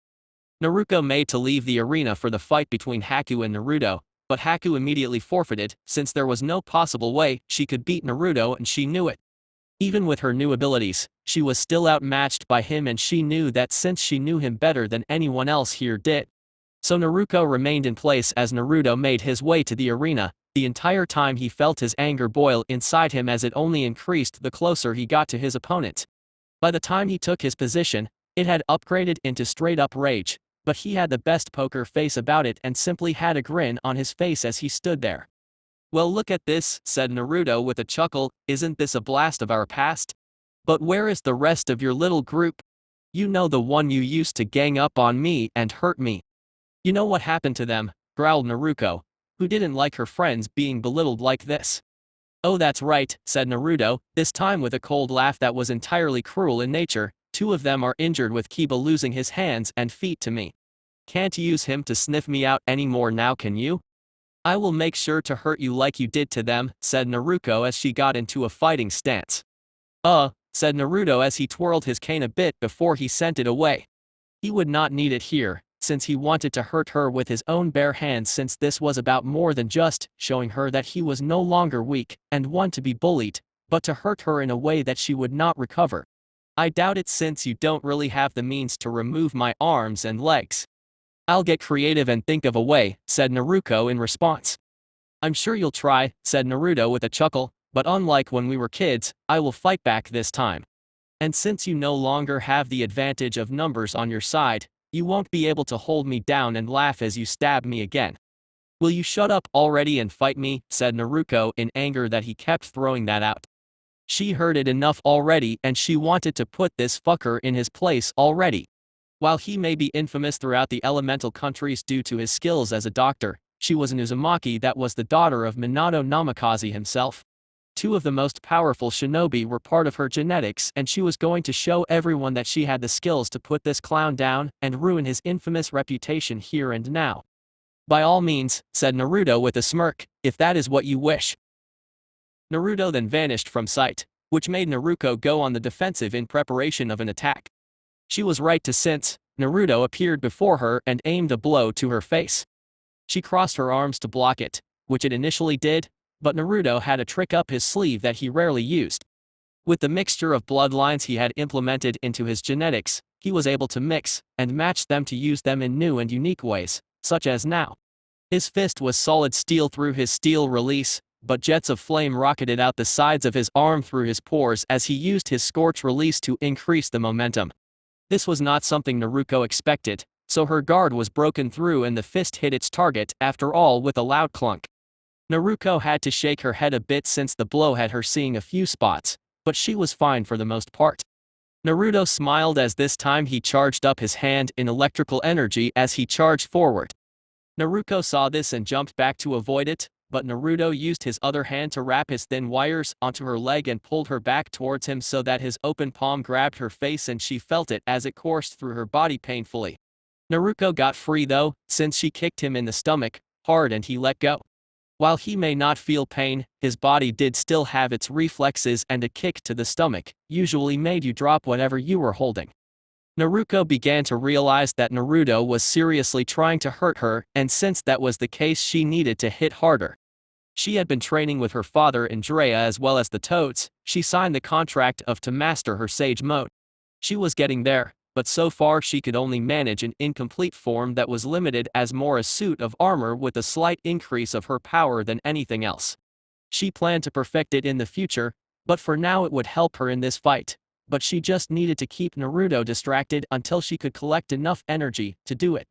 Naruto made to leave the arena for the fight between Haku and Naruto, but Haku immediately forfeited, since there was no possible way she could beat Naruto and she knew it. Even with her new abilities, she was still outmatched by him and she knew that since she knew him better than anyone else here did. So Naruto remained in place as Naruto made his way to the arena. The entire time he felt his anger boil inside him as it only increased the closer he got to his opponent. By the time he took his position, it had upgraded into straight-up rage, but he had the best poker face about it and simply had a grin on his face as he stood there. "Well, look at this," said Naruto with a chuckle, "isn't this a blast of our past? But where is the rest of your little group? You know, the one you used to gang up on me and hurt me. You know what happened to them," growled Naruto, who didn't like her friends being belittled like this. "Oh, that's right," said Naruto, this time with a cold laugh that was entirely cruel in nature. "Two of them are injured with Kiba losing his hands and feet to me. Can't use him to sniff me out anymore now, can you? I will make sure to hurt you like you did to them," said Naruto as she got into a fighting stance. Said Naruto as he twirled his cane a bit before he sent it away. He would not need it here, since he wanted to hurt her with his own bare hands, since this was about more than just showing her that he was no longer weak and one to be bullied, but to hurt her in a way that she would not recover. "I doubt it, since you don't really have the means to remove my arms and legs. I'll get creative and think of a way," said Naruto in response. "I'm sure you'll try," said Naruto with a chuckle, "but unlike when we were kids, I will fight back this time. And since you no longer have the advantage of numbers on your side, you won't be able to hold me down and laugh as you stab me again. Will you shut up already and fight me?" said Naruto in anger that he kept throwing that out. She heard it enough already and she wanted to put this fucker in his place already. While he may be infamous throughout the elemental countries due to his skills as a doctor, she was an Uzumaki that was the daughter of Minato Namikaze himself. Two of the most powerful shinobi were part of her genetics, and she was going to show everyone that she had the skills to put this clown down and ruin his infamous reputation here and now. "By all means," said Naruto with a smirk, "if that is what you wish." Naruto then vanished from sight, which made Naruto go on the defensive in preparation of an attack. She was right to, since Naruto appeared before her and aimed a blow to her face. She crossed her arms to block it, which it initially did, but Naruto had a trick up his sleeve that he rarely used. With the mixture of bloodlines he had implemented into his genetics, he was able to mix and match them to use them in new and unique ways, such as now. His fist was solid steel through his steel release, but jets of flame rocketed out the sides of his arm through his pores as he used his scorch release to increase the momentum. This was not something Naruto expected, so her guard was broken through and the fist hit its target after all with a loud clunk. Naruto had to shake her head a bit since the blow had her seeing a few spots, but she was fine for the most part. Naruto smiled as this time he charged up his hand in electrical energy as he charged forward. Naruto saw this and jumped back to avoid it, but Naruto used his other hand to wrap his thin wires onto her leg and pulled her back towards him so that his open palm grabbed her face and she felt it as it coursed through her body painfully. Naruto got free though, since she kicked him in the stomach hard and he let go. While he may not feel pain, his body did still have its reflexes, and a kick to the stomach usually made you drop whatever you were holding. Naruto began to realize that Naruto was seriously trying to hurt her, and since that was the case she needed to hit harder. She had been training with her father Andrea as well as the Toads. She signed the contract to master her Sage mode. She was getting there, but so far she could only manage an incomplete form that was limited as more a suit of armor with a slight increase of her power than anything else. She planned to perfect it in the future, but for now it would help her in this fight. But she just needed to keep Naruto distracted until she could collect enough energy to do it.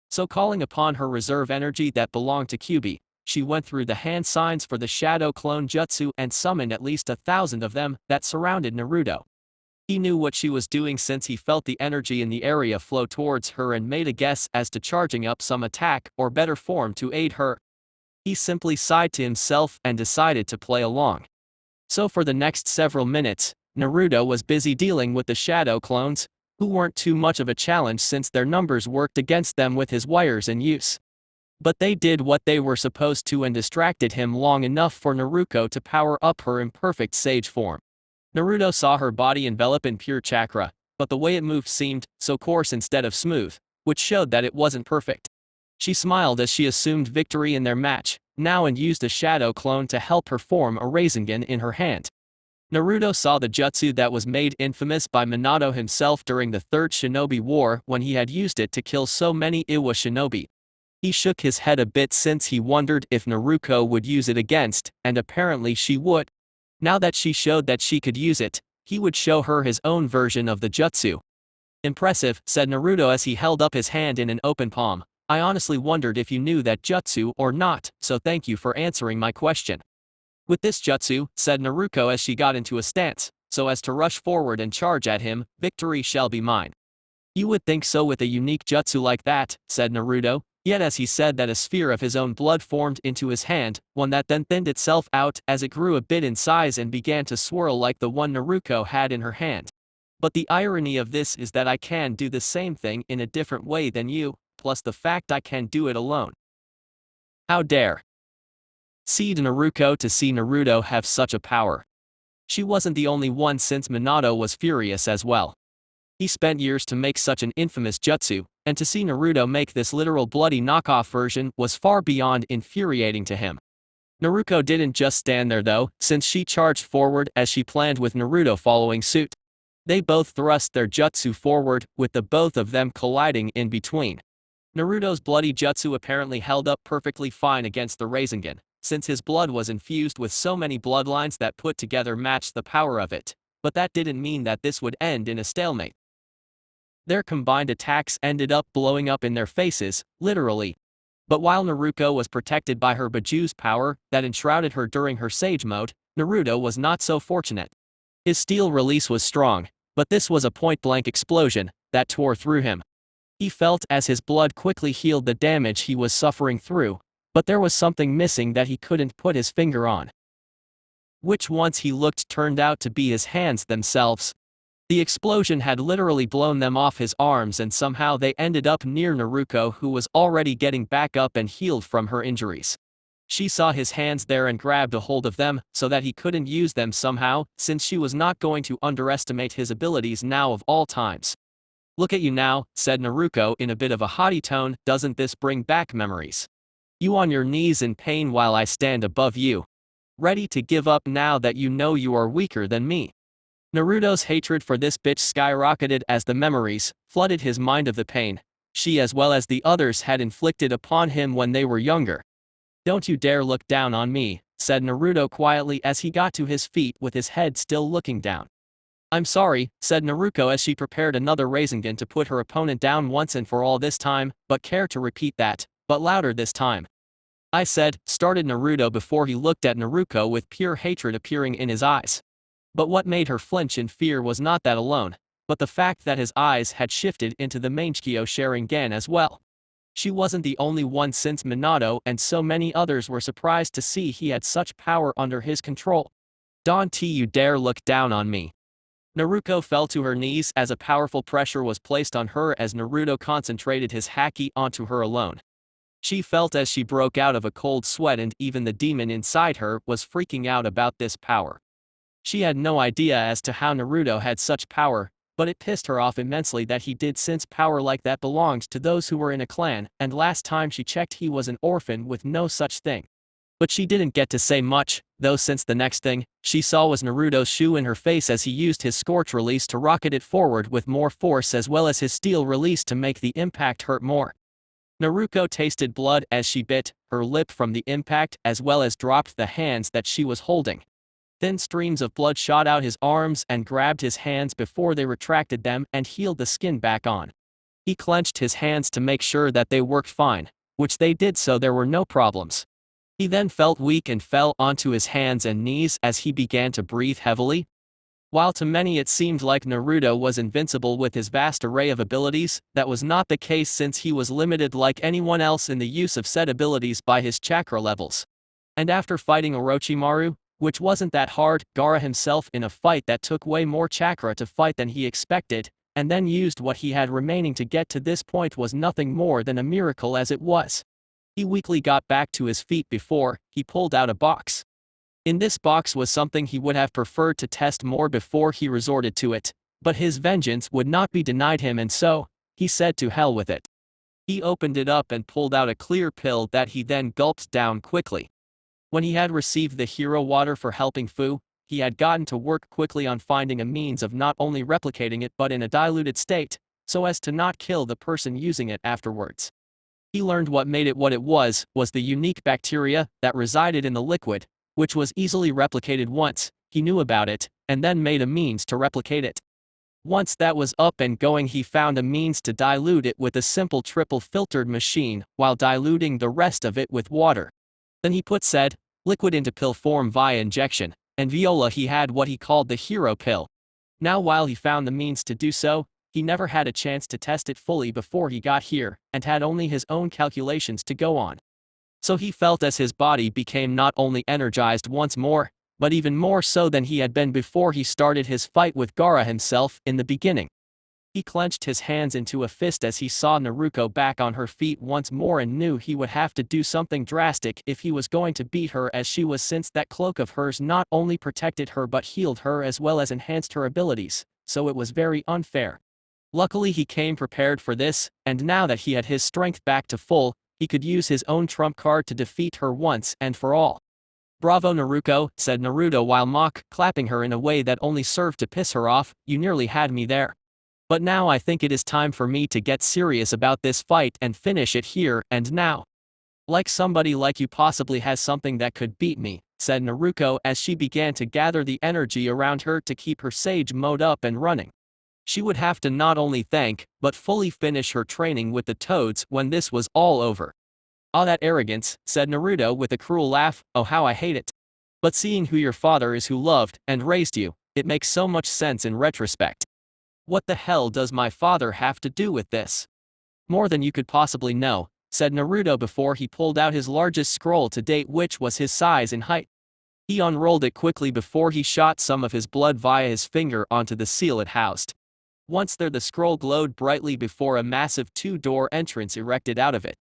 So calling upon her reserve energy that belonged to Kyuubi, she went through the hand signs for the Shadow Clone Jutsu and summoned at least 1,000 of them that surrounded Naruto. He knew what she was doing since he felt the energy in the area flow towards her and made a guess as to charging up some attack or better form to aid her. He simply sighed to himself and decided to play along. So for the next several minutes, Naruto was busy dealing with the Shadow Clones, who weren't too much of a challenge since their numbers worked against them with his wires in use. But they did what they were supposed to and distracted him long enough for Naruto to power up her imperfect sage form. Naruto saw her body envelop in pure chakra, but the way it moved seemed so coarse instead of smooth, which showed that it wasn't perfect. She smiled as she assumed victory in their match, now and used a shadow clone to help her form a Rasengan in her hand. Naruto saw the jutsu that was made infamous by Minato himself during the Third Shinobi War when he had used it to kill so many Iwa shinobi. He shook his head a bit since he wondered if Naruto would use it against, and apparently she would. Now that she showed that she could use it, he would show her his own version of the jutsu. Impressive, said Naruto as he held up his hand in an open palm. I honestly wondered if you knew that jutsu or not, so thank you for answering my question. With this jutsu, said Naruto as she got into a stance, so as to rush forward and charge at him, victory shall be mine. You would think so with a unique jutsu like that, said Naruto, yet as he said that a sphere of his own blood formed into his hand, one that then thinned itself out as it grew a bit in size and began to swirl like the one Naruto had in her hand. But the irony of this is that I can do the same thing in a different way than you, plus the fact I can do it alone. How dare Seed Naruto to see Naruto have such a power. She wasn't the only one since Minato was furious as well. He spent years to make such an infamous jutsu, and to see Naruto make this literal bloody knockoff version was far beyond infuriating to him. Naruto didn't just stand there though, since she charged forward as she planned with Naruto following suit. They both thrust their jutsu forward, with the both of them colliding in between. Naruto's bloody jutsu apparently held up perfectly fine against the Rasengan, since his blood was infused with so many bloodlines that put together matched the power of it, but that didn't mean that this would end in a stalemate. Their combined attacks ended up blowing up in their faces, literally. But while Naruto was protected by her Baju's power that enshrouded her during her Sage mode, Naruto was not so fortunate. His steel release was strong, but this was a point-blank explosion that tore through him. He felt as his blood quickly healed the damage he was suffering through, but there was something missing that he couldn't put his finger on. Which once he looked turned out to be his hands themselves. The explosion had literally blown them off his arms and somehow they ended up near Naruto, who was already getting back up and healed from her injuries. She saw his hands there and grabbed a hold of them so that he couldn't use them somehow, since she was not going to underestimate his abilities now of all times. Look at you now, said Naruto in a bit of a haughty tone, doesn't this bring back memories? You on your knees in pain while I stand above you. Ready to give up now that you know you are weaker than me. Naruto's hatred for this bitch skyrocketed as the memories flooded his mind of the pain she as well as the others had inflicted upon him when they were younger. Don't you dare look down on me, said Naruto quietly as he got to his feet with his head still looking down. I'm sorry, said Naruto as she prepared another Rasengan to put her opponent down once and for all this time, but care to repeat that, but louder this time. I said, started Naruto before he looked at Naruto with pure hatred appearing in his eyes. But what made her flinch in fear was not that alone, but the fact that his eyes had shifted into the Mangekyo Sharingan as well. She wasn't the only one since Minato and so many others were surprised to see he had such power under his control. Don't you dare look down on me. Naruto fell to her knees as a powerful pressure was placed on her as Naruto concentrated his haki onto her alone. She felt as she broke out of a cold sweat and even the demon inside her was freaking out about this power. She had no idea as to how Naruto had such power, but it pissed her off immensely that he did since power like that belonged to those who were in a clan, and last time she checked he was an orphan with no such thing. But she didn't get to say much, though, since the next thing she saw was Naruto's shoe in her face as he used his Scorch release to rocket it forward with more force, as well as his Steel release to make the impact hurt more. Naruto tasted blood as she bit her lip from the impact, as well as dropped the hands that she was holding. Thin streams of blood shot out his arms and grabbed his hands before they retracted them and healed the skin back on. He clenched his hands to make sure that they worked fine, which they did, so there were no problems. He then felt weak and fell onto his hands and knees as he began to breathe heavily. While to many it seemed like Naruto was invincible with his vast array of abilities, that was not the case, since he was limited like anyone else in the use of said abilities by his chakra levels. And after fighting Orochimaru, which wasn't that hard, Gaara himself in a fight that took way more chakra to fight than he expected, and then used what he had remaining to get to this point, was nothing more than a miracle as it was. He weakly got back to his feet before he pulled out a box. In this box was something he would have preferred to test more before he resorted to it, but his vengeance would not be denied him, and so he said to hell with it. He opened it up and pulled out a clear pill that he then gulped down quickly. When he had received the hero water for helping Fu, he had gotten to work quickly on finding a means of not only replicating it but in a diluted state, so as to not kill the person using it afterwards. He learned what made it what it was the unique bacteria that resided in the liquid, which was easily replicated once he knew about it, and then made a means to replicate it. Once that was up and going, he found a means to dilute it with a simple triple-filtered machine while diluting the rest of it with water. Then he put said liquid into pill form via injection, and Viola he had what he called the hero pill. Now while he found the means to do so, he never had a chance to test it fully before he got here, and had only his own calculations to go on. So he felt as his body became not only energized once more, but even more so than he had been before he started his fight with Gaara himself in the beginning. He clenched his hands into a fist as he saw Naruto back on her feet once more, and knew he would have to do something drastic if he was going to beat her as she was, since that cloak of hers not only protected her but healed her as well as enhanced her abilities, so it was very unfair. Luckily he came prepared for this, and now that he had his strength back to full, he could use his own trump card to defeat her once and for all. "Bravo Naruto," said Naruto while clapping her in a way that only served to piss her off. "You nearly had me there. But now I think it is time for me to get serious about this fight and finish it here and now. Like somebody like you possibly has something that could beat me," said Naruto as she began to gather the energy around her to keep her Sage mode up and running. She would have to not only thank, but fully finish her training with the Toads when this was all over. "Ah, that arrogance," said Naruto with a cruel laugh. "Oh, how I hate it. But seeing who your father is, who loved and raised you, it makes so much sense in retrospect. What the hell does my father have to do with this?" "More than you could possibly know," said Naruto before he pulled out his largest scroll to date, which was his size and height. He unrolled it quickly before he shot some of his blood via his finger onto the seal it housed. Once there, the scroll glowed brightly before a massive two-door entrance erected out of it.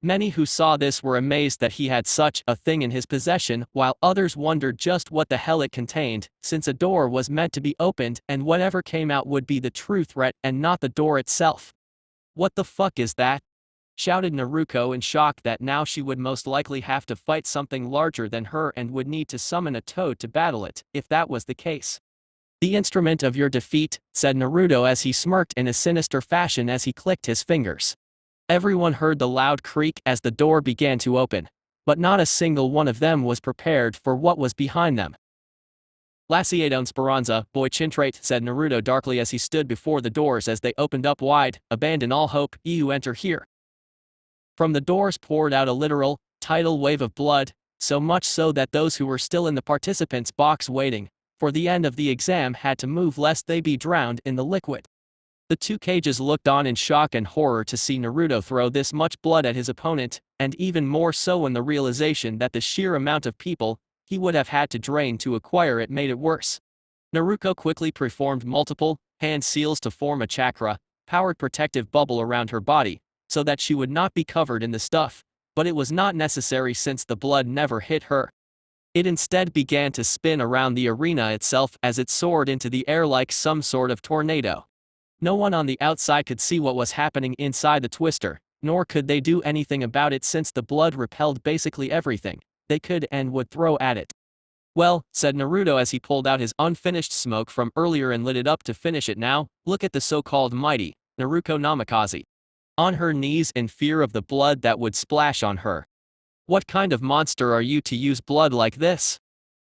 Many who saw this were amazed that he had such a thing in his possession, while others wondered just what the hell it contained, since a door was meant to be opened and whatever came out would be the true threat and not the door itself. "What the fuck is that?" shouted Naruto in shock that now she would most likely have to fight something larger than her and would need to summon a toad to battle it, if that was the case. "The instrument of your defeat," said Naruto as he smirked in a sinister fashion as he clicked his fingers. Everyone heard the loud creak as the door began to open, but not a single one of them was prepared for what was behind them. "Laciadon Speranza, boy Chintrate," said Naruto darkly as he stood before the doors as they opened up wide. "Abandon all hope, ye who enter here." From the doors poured out a literal, tidal wave of blood, so much so that those who were still in the participants' box waiting for the end of the exam had to move lest they be drowned in the liquid. The two cages looked on in shock and horror to see Naruto throw this much blood at his opponent, and even more so when the realization that the sheer amount of people he would have had to drain to acquire it made it worse. Naruto quickly performed multiple hand seals to form a chakra-powered protective bubble around her body, so that she would not be covered in the stuff, but it was not necessary since the blood never hit her. It instead began to spin around the arena itself as it soared into the air like some sort of tornado. No one on the outside could see what was happening inside the twister, nor could they do anything about it since the blood repelled basically everything, they could and would throw at it. Well, said Naruto as he pulled out his unfinished smoke from earlier and lit it up to finish it now, look at the so-called mighty, Naruto Namikaze. On her knees in fear of the blood that would splash on her. What kind of monster are you to use blood like this?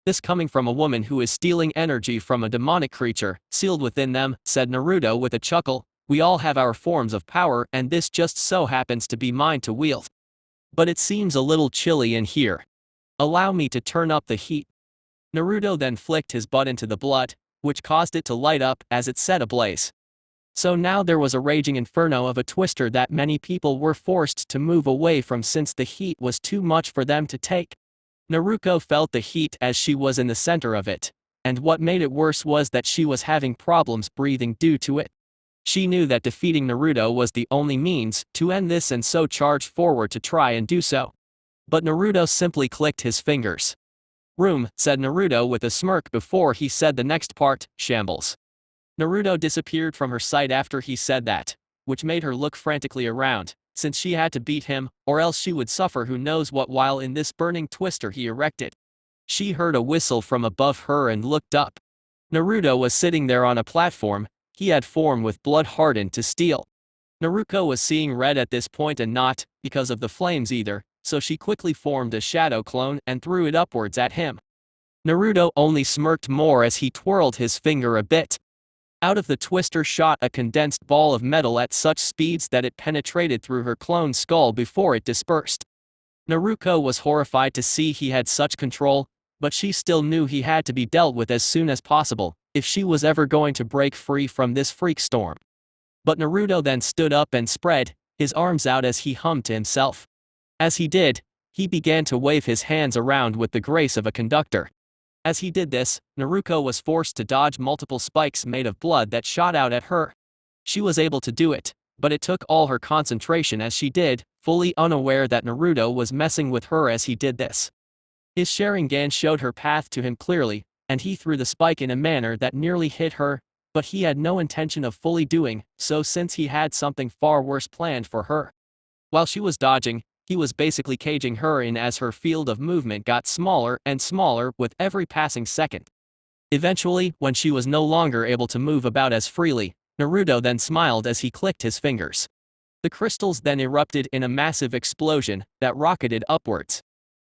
This coming from a woman who is stealing energy from a demonic creature, sealed within them, said Naruto with a chuckle. We all have our forms of power and this just so happens to be mine to wield. But it seems a little chilly in here. Allow me to turn up the heat. Naruto then flicked his butt into the blood, which caused it to light up as it set ablaze. So now there was a raging inferno of a twister that many people were forced to move away from since the heat was too much for them to take. Naruto felt the heat as she was in the center of it, and what made it worse was that she was having problems breathing due to it. She knew that defeating Naruto was the only means to end this and so charged forward to try and do so. But Naruto simply clicked his fingers. Room, said Naruto with a smirk before he said the next part, shambles. Naruto disappeared from her sight after he said that, which made her look frantically around, since she had to beat him, or else she would suffer who knows what while in this burning twister he erected. She heard a whistle from above her and looked up. Naruto was sitting there on a platform, he had form with blood hardened to steel. Naruto was seeing red at this point and not, because of the flames either, so she quickly formed a shadow clone and threw it upwards at him. Naruto only smirked more as he twirled his finger a bit. Out of the twister shot a condensed ball of metal at such speeds that it penetrated through her clone's skull before it dispersed. Naruto was horrified to see he had such control, but she still knew he had to be dealt with as soon as possible, if she was ever going to break free from this freak storm. But Naruto then stood up and spread his arms out as he hummed to himself. As he did, he began to wave his hands around with the grace of a conductor. As he did this, Naruto was forced to dodge multiple spikes made of blood that shot out at her. She was able to do it, but it took all her concentration as she did, fully unaware that Naruto was messing with her as he did this. His Sharingan showed her path to him clearly, and he threw the spike in a manner that nearly hit her, but he had no intention of fully doing so since he had something far worse planned for her. While she was dodging, he was basically caging her in as her field of movement got smaller and smaller with every passing second. Eventually, when she was no longer able to move about as freely, Naruto then smiled as he clicked his fingers. The crystals then erupted in a massive explosion that rocketed upwards.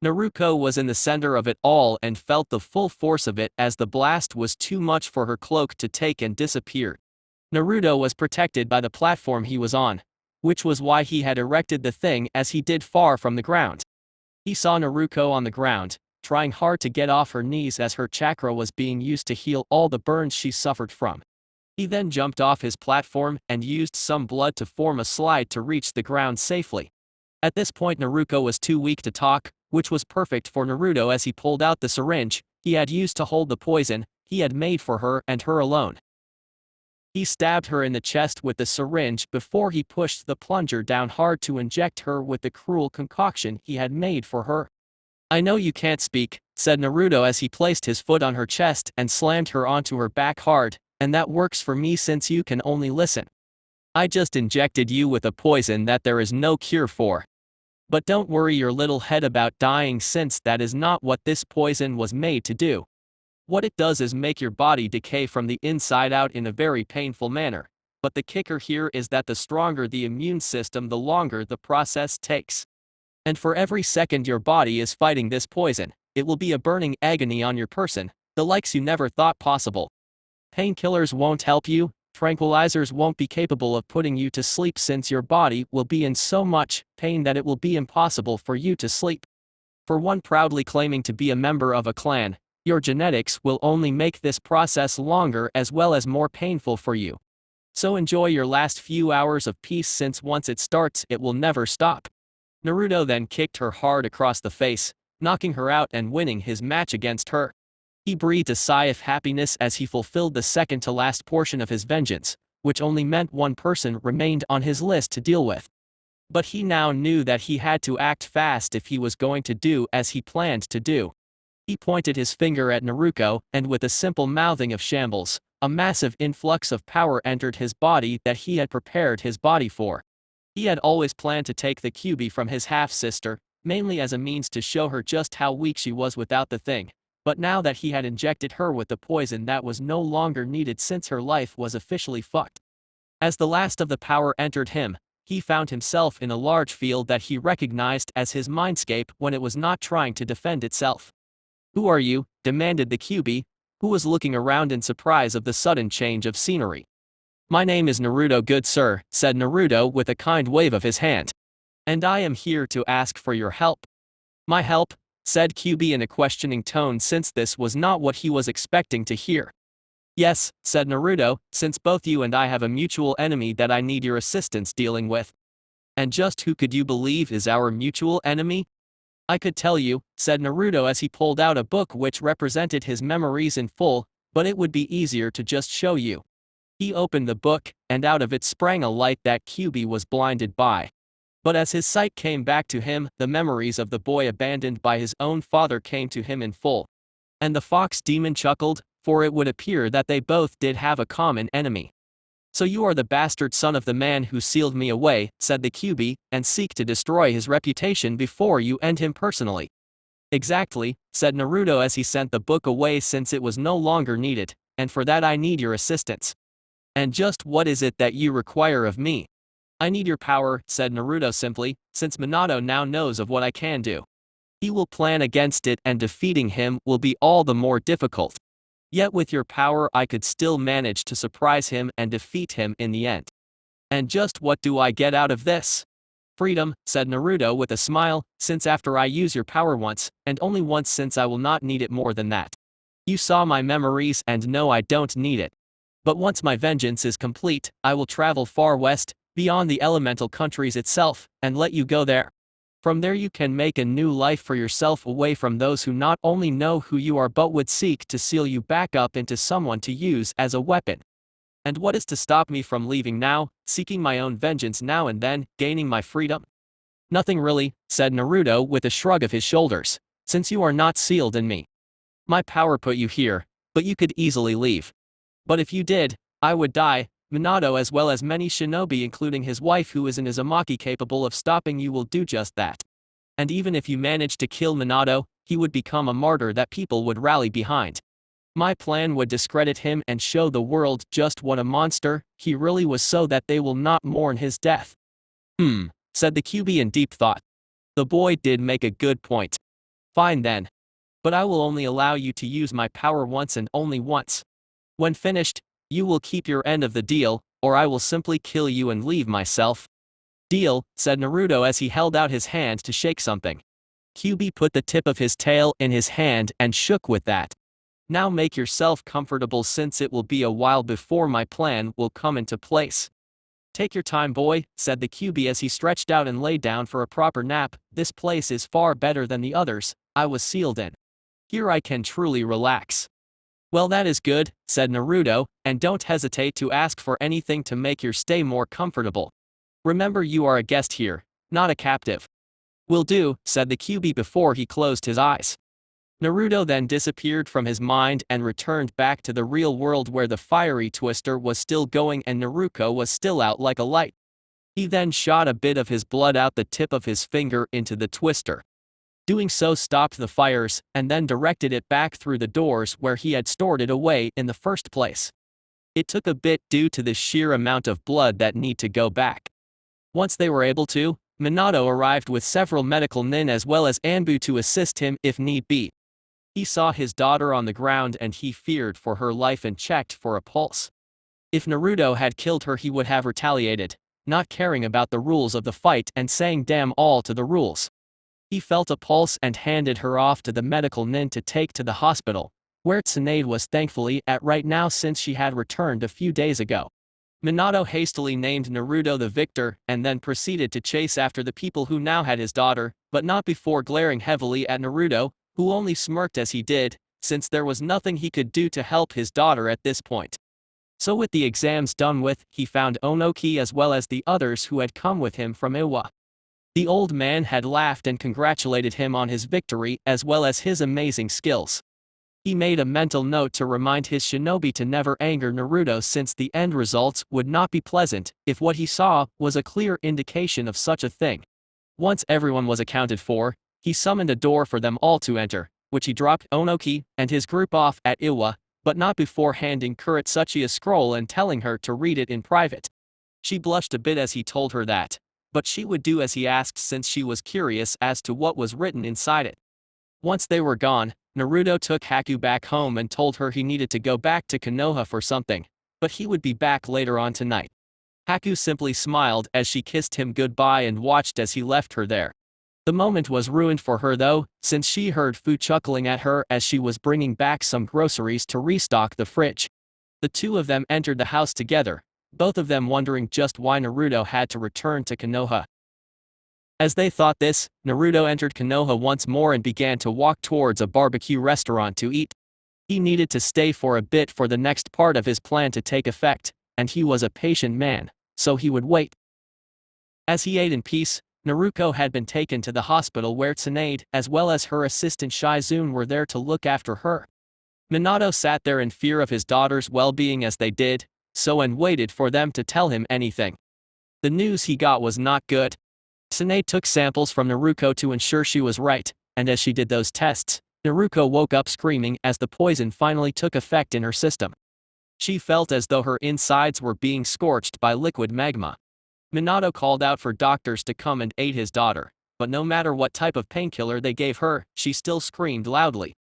Naruto was in the center of it all and felt the full force of it as the blast was too much for her cloak to take and disappeared. Naruto was protected by the platform he was on, which was why he had erected the thing as he did far from the ground. He saw Naruto on the ground, trying hard to get off her knees as her chakra was being used to heal all the burns she suffered from. He then jumped off his platform and used some blood to form a slide to reach the ground safely. At this point Naruto was too weak to talk, which was perfect for Naruto as he pulled out the syringe he had used to hold the poison he had made for her and her alone. He stabbed her in the chest with the syringe before he pushed the plunger down hard to inject her with the cruel concoction he had made for her. I know you can't speak, said Naruto as he placed his foot on her chest and slammed her onto her back hard, and that works for me since you can only listen. I just injected you with a poison that there is no cure for. But don't worry your little head about dying since that is not what this poison was made to do. What it does is make your body decay from the inside out in a very painful manner, but the kicker here is that the stronger the immune system the longer the process takes. And for every second your body is fighting this poison, it will be a burning agony on your person, the likes you never thought possible. Painkillers won't help you, tranquilizers won't be capable of putting you to sleep since your body will be in so much pain that it will be impossible for you to sleep. For one proudly claiming to be a member of a clan, your genetics will only make this process longer as well as more painful for you. So enjoy your last few hours of peace since once it starts it will never stop. Naruto then kicked her hard across the face, knocking her out and winning his match against her. He breathed a sigh of happiness as he fulfilled the second to last portion of his vengeance, which only meant one person remained on his list to deal with. But he now knew that he had to act fast if he was going to do as he planned to do. He pointed his finger at Naruto, and with a simple mouthing of shambles, a massive influx of power entered his body that he had prepared his body for. He had always planned to take the Kyuubi from his half-sister, mainly as a means to show her just how weak she was without the thing. But now that he had injected her with the poison that was no longer needed since her life was officially fucked. As the last of the power entered him, he found himself in a large field that he recognized as his mindscape when it was not trying to defend itself. "Who are you?" demanded the QB, who was looking around in surprise of the sudden change of scenery. "My name is Naruto, good sir," said Naruto with a kind wave of his hand. "And I am here to ask for your help." "My help?" said QB in a questioning tone since this was not what he was expecting to hear. "Yes," said Naruto, "since both you and I have a mutual enemy that I need your assistance dealing with." "And just who could you believe is our mutual enemy?" "I could tell you," said Naruto as he pulled out a book which represented his memories in full, "but it would be easier to just show you." He opened the book, and out of it sprang a light that QB was blinded by. But as his sight came back to him, the memories of the boy abandoned by his own father came to him in full. And the fox demon chuckled, for it would appear that they both did have a common enemy. "So you are the bastard son of the man who sealed me away," said the QB, "and seek to destroy his reputation before you end him personally." "Exactly," said Naruto as he sent the book away since it was no longer needed, "and for that I need your assistance." "And just what is it that you require of me?" "I need your power," said Naruto simply, "since Minato now knows of what I can do. He will plan against it and defeating him will be all the more difficult. Yet with your power I could still manage to surprise him and defeat him in the end." "And just what do I get out of this?" "Freedom," said Naruto with a smile, "since after I use your power once, and only once since I will not need it more than that. You saw my memories and know I don't need it. But once my vengeance is complete, I will travel far west, beyond the elemental countries itself, and let you go there. From there you can make a new life for yourself away from those who not only know who you are but would seek to seal you back up into someone to use as a weapon. And what is to stop me from leaving now, seeking my own vengeance now and then, gaining my freedom?" "Nothing really," said Naruto with a shrug of his shoulders, "since you are not sealed in me. My power put you here, but you could easily leave. But if you did, I would die. Minato as well as many shinobi including his wife who is an Uzumaki capable of stopping you will do just that. And even if you managed to kill Minato, he would become a martyr that people would rally behind. My plan would discredit him and show the world just what a monster he really was so that they will not mourn his death." Said the QB in deep thought. The boy did make a good point. "Fine then. But I will only allow you to use my power once and only once. When finished, you will keep your end of the deal, or I will simply kill you and leave myself." "Deal," said Naruto as he held out his hand to shake something. QB put the tip of his tail in his hand and shook with that. "Now make yourself comfortable since it will be a while before my plan will come into place." "Take your time, boy," said the QB as he stretched out and lay down for a proper nap. "This place is far better than the others I was sealed in. Here I can truly relax." "Well, that is good," said Naruto, "and don't hesitate to ask for anything to make your stay more comfortable. Remember you are a guest here, not a captive." "Will do," said the QB before he closed his eyes. Naruto then disappeared from his mind and returned back to the real world where the fiery twister was still going and Naruto was still out like a light. He then shot a bit of his blood out the tip of his finger into the twister. Doing so stopped the fires, and then directed it back through the doors where he had stored it away in the first place. It took a bit due to the sheer amount of blood that need to go back. Once they were able to, Minato arrived with several medical nin as well as Anbu to assist him if need be. He saw his daughter on the ground and he feared for her life and checked for a pulse. If Naruto had killed her he would have retaliated, not caring about the rules of the fight and saying damn all to the rules. He felt a pulse and handed her off to the medical nin to take to the hospital, where Tsunade was thankfully at right now since she had returned a few days ago. Minato hastily named Naruto the victor and then proceeded to chase after the people who now had his daughter, but not before glaring heavily at Naruto, who only smirked as he did, since there was nothing he could do to help his daughter at this point. So with the exams done with, he found Onoki as well as the others who had come with him from Iwa. The old man had laughed and congratulated him on his victory as well as his amazing skills. He made a mental note to remind his shinobi to never anger Naruto since the end results would not be pleasant if what he saw was a clear indication of such a thing. Once everyone was accounted for, he summoned a door for them all to enter, which he dropped Onoki and his group off at Iwa, but not before handing Kuretsuchi a scroll and telling her to read it in private. She blushed a bit as he told her that, but she would do as he asked since she was curious as to what was written inside it. Once they were gone, Naruto took Haku back home and told her he needed to go back to Konoha for something, but he would be back later on tonight. Haku simply smiled as she kissed him goodbye and watched as he left her there. The moment was ruined for her though, since she heard Fu chuckling at her as she was bringing back some groceries to restock the fridge. The two of them entered the house together, both of them wondering just why Naruto had to return to Konoha. As they thought this, Naruto entered Konoha once more and began to walk towards a barbecue restaurant to eat. He needed to stay for a bit for the next part of his plan to take effect, and he was a patient man, so he would wait. As he ate in peace, Naruko had been taken to the hospital where Tsunade, as well as her assistant Shizune, were there to look after her. Minato sat there in fear of his daughter's well-being as they did, so and waited for them to tell him anything. The news he got was not good. Tsunade took samples from Naruko to ensure she was right, and as she did those tests, Naruko woke up screaming as the poison finally took effect in her system. She felt as though her insides were being scorched by liquid magma. Minato called out for doctors to come and aid his daughter, but no matter what type of painkiller they gave her, she still screamed loudly.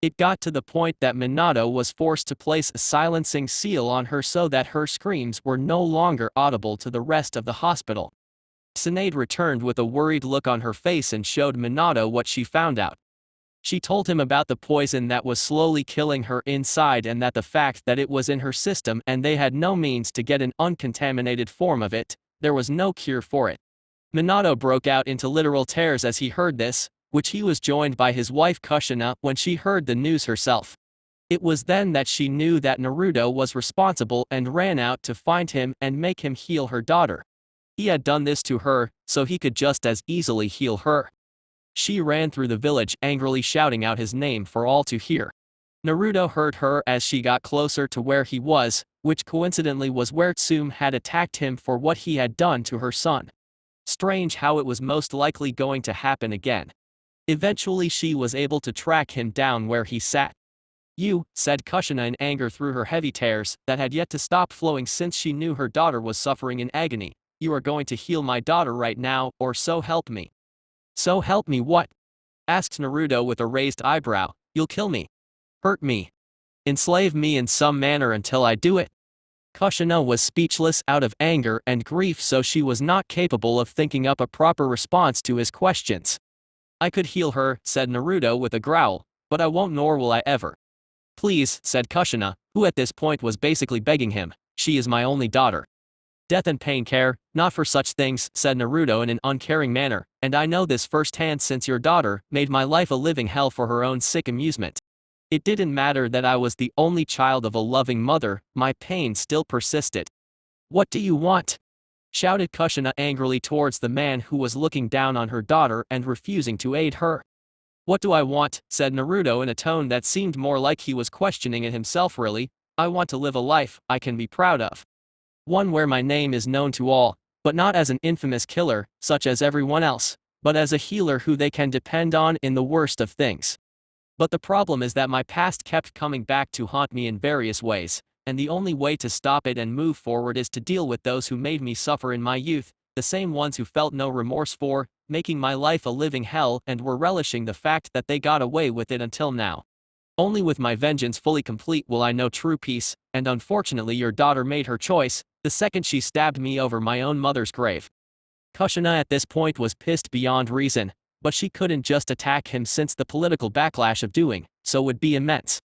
It got to the point that Minato was forced to place a silencing seal on her so that her screams were no longer audible to the rest of the hospital. Tsunade returned with a worried look on her face and showed Minato what she found out. She told him about the poison that was slowly killing her inside and that the fact that it was in her system and they had no means to get an uncontaminated form of it, there was no cure for it. Minato broke out into literal tears as he heard this, which he was joined by his wife Kushina when she heard the news herself. It was then that she knew that Naruto was responsible and ran out to find him and make him heal her daughter. He had done this to her, so he could just as easily heal her. She ran through the village angrily shouting out his name for all to hear. Naruto heard her as she got closer to where he was, which coincidentally was where Tsume had attacked him for what he had done to her son. Strange how it was most likely going to happen again. Eventually she was able to track him down where he sat. "You," said Kushina in anger through her heavy tears that had yet to stop flowing since she knew her daughter was suffering in agony. "You are going to heal my daughter right now, or so help me." "So help me what?" asked Naruto with a raised eyebrow. "You'll kill me. Hurt me. Enslave me in some manner until I do it." Kushina was speechless out of anger and grief, so she was not capable of thinking up a proper response to his questions. "I could heal her," said Naruto with a growl, "but I won't nor will I ever." "Please," said Kushina, who at this point was basically begging him, "she is my only daughter." "Death and pain care, not for such things," said Naruto in an uncaring manner, "and I know this firsthand since your daughter made my life a living hell for her own sick amusement. It didn't matter that I was the only child of a loving mother, my pain still persisted." "What do you want?" shouted Kushina angrily towards the man who was looking down on her daughter and refusing to aid her. "What do I want?" said Naruto in a tone that seemed more like he was questioning it himself. "Really, I want to live a life I can be proud of. One where my name is known to all, but not as an infamous killer, such as everyone else, but as a healer who they can depend on in the worst of things. But the problem is that my past kept coming back to haunt me in various ways, and the only way to stop it and move forward is to deal with those who made me suffer in my youth, the same ones who felt no remorse for making my life a living hell and were relishing the fact that they got away with it until now. Only with my vengeance fully complete will I know true peace, and unfortunately your daughter made her choice, the second she stabbed me over my own mother's grave." Kushina at this point was pissed beyond reason, but she couldn't just attack him since the political backlash of doing so would be immense.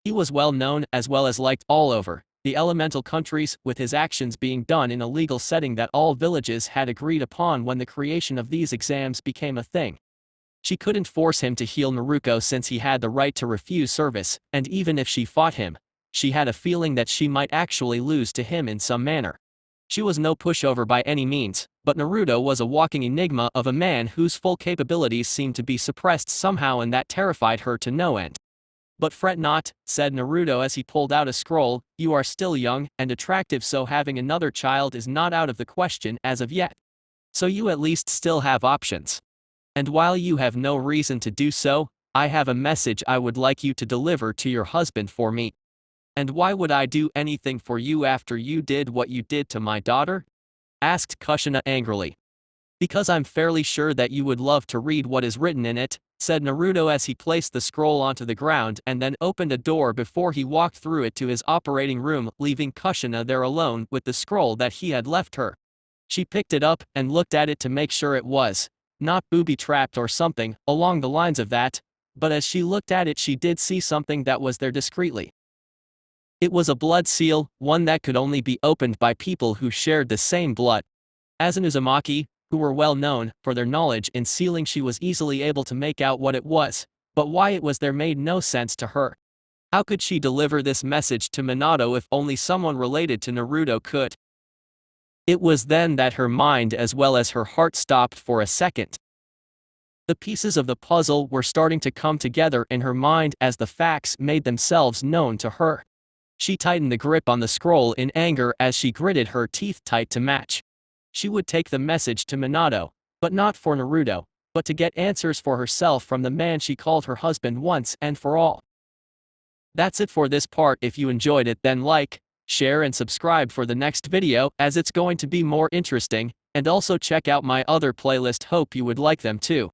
He was well known as well as liked all over the elemental countries, with his actions being done in a legal setting that all villages had agreed upon when the creation of these exams became a thing. She couldn't force him to heal Naruko since he had the right to refuse service, and even if she fought him, she had a feeling that she might actually lose to him in some manner. She was no pushover by any means, but Naruto was a walking enigma of a man whose full capabilities seemed to be suppressed somehow, and that terrified her to no end. "But fret not," said Naruto as he pulled out a scroll, "you are still young and attractive, so having another child is not out of the question as of yet. So you at least still have options. And while you have no reason to do so, I have a message I would like you to deliver to your husband for me. And why would I do anything for you after you did what you did to my daughter? Asked Kushina angrily. Because I'm fairly sure that you would love to read what is written in it, said Naruto as he placed the scroll onto the ground and then opened a door before he walked through it to his operating room, leaving Kushina there alone with the scroll that he had left her. She picked it up and looked at it to make sure it was not booby-trapped or something along the lines of that, but as she looked at it she did see something that was there discreetly. It was a blood seal, one that could only be opened by people who shared the same blood. As an Uzumaki, who were well known for their knowledge in sealing, she was easily able to make out what it was, but why it was there made no sense to her. How could she deliver this message to Minato if only someone related to Naruto could? It was then that her mind as well as her heart stopped for a second. The pieces of the puzzle were starting to come together in her mind as the facts made themselves known to her. She tightened the grip on the scroll in anger as she gritted her teeth tight to match. She would take the message to Minato, but not for Naruto, but to get answers for herself from the man she called her husband once and for all. That's it for this part. If you enjoyed it, then like, share and subscribe for the next video as it's going to be more interesting, and also check out my other playlist. Hope you would like them too.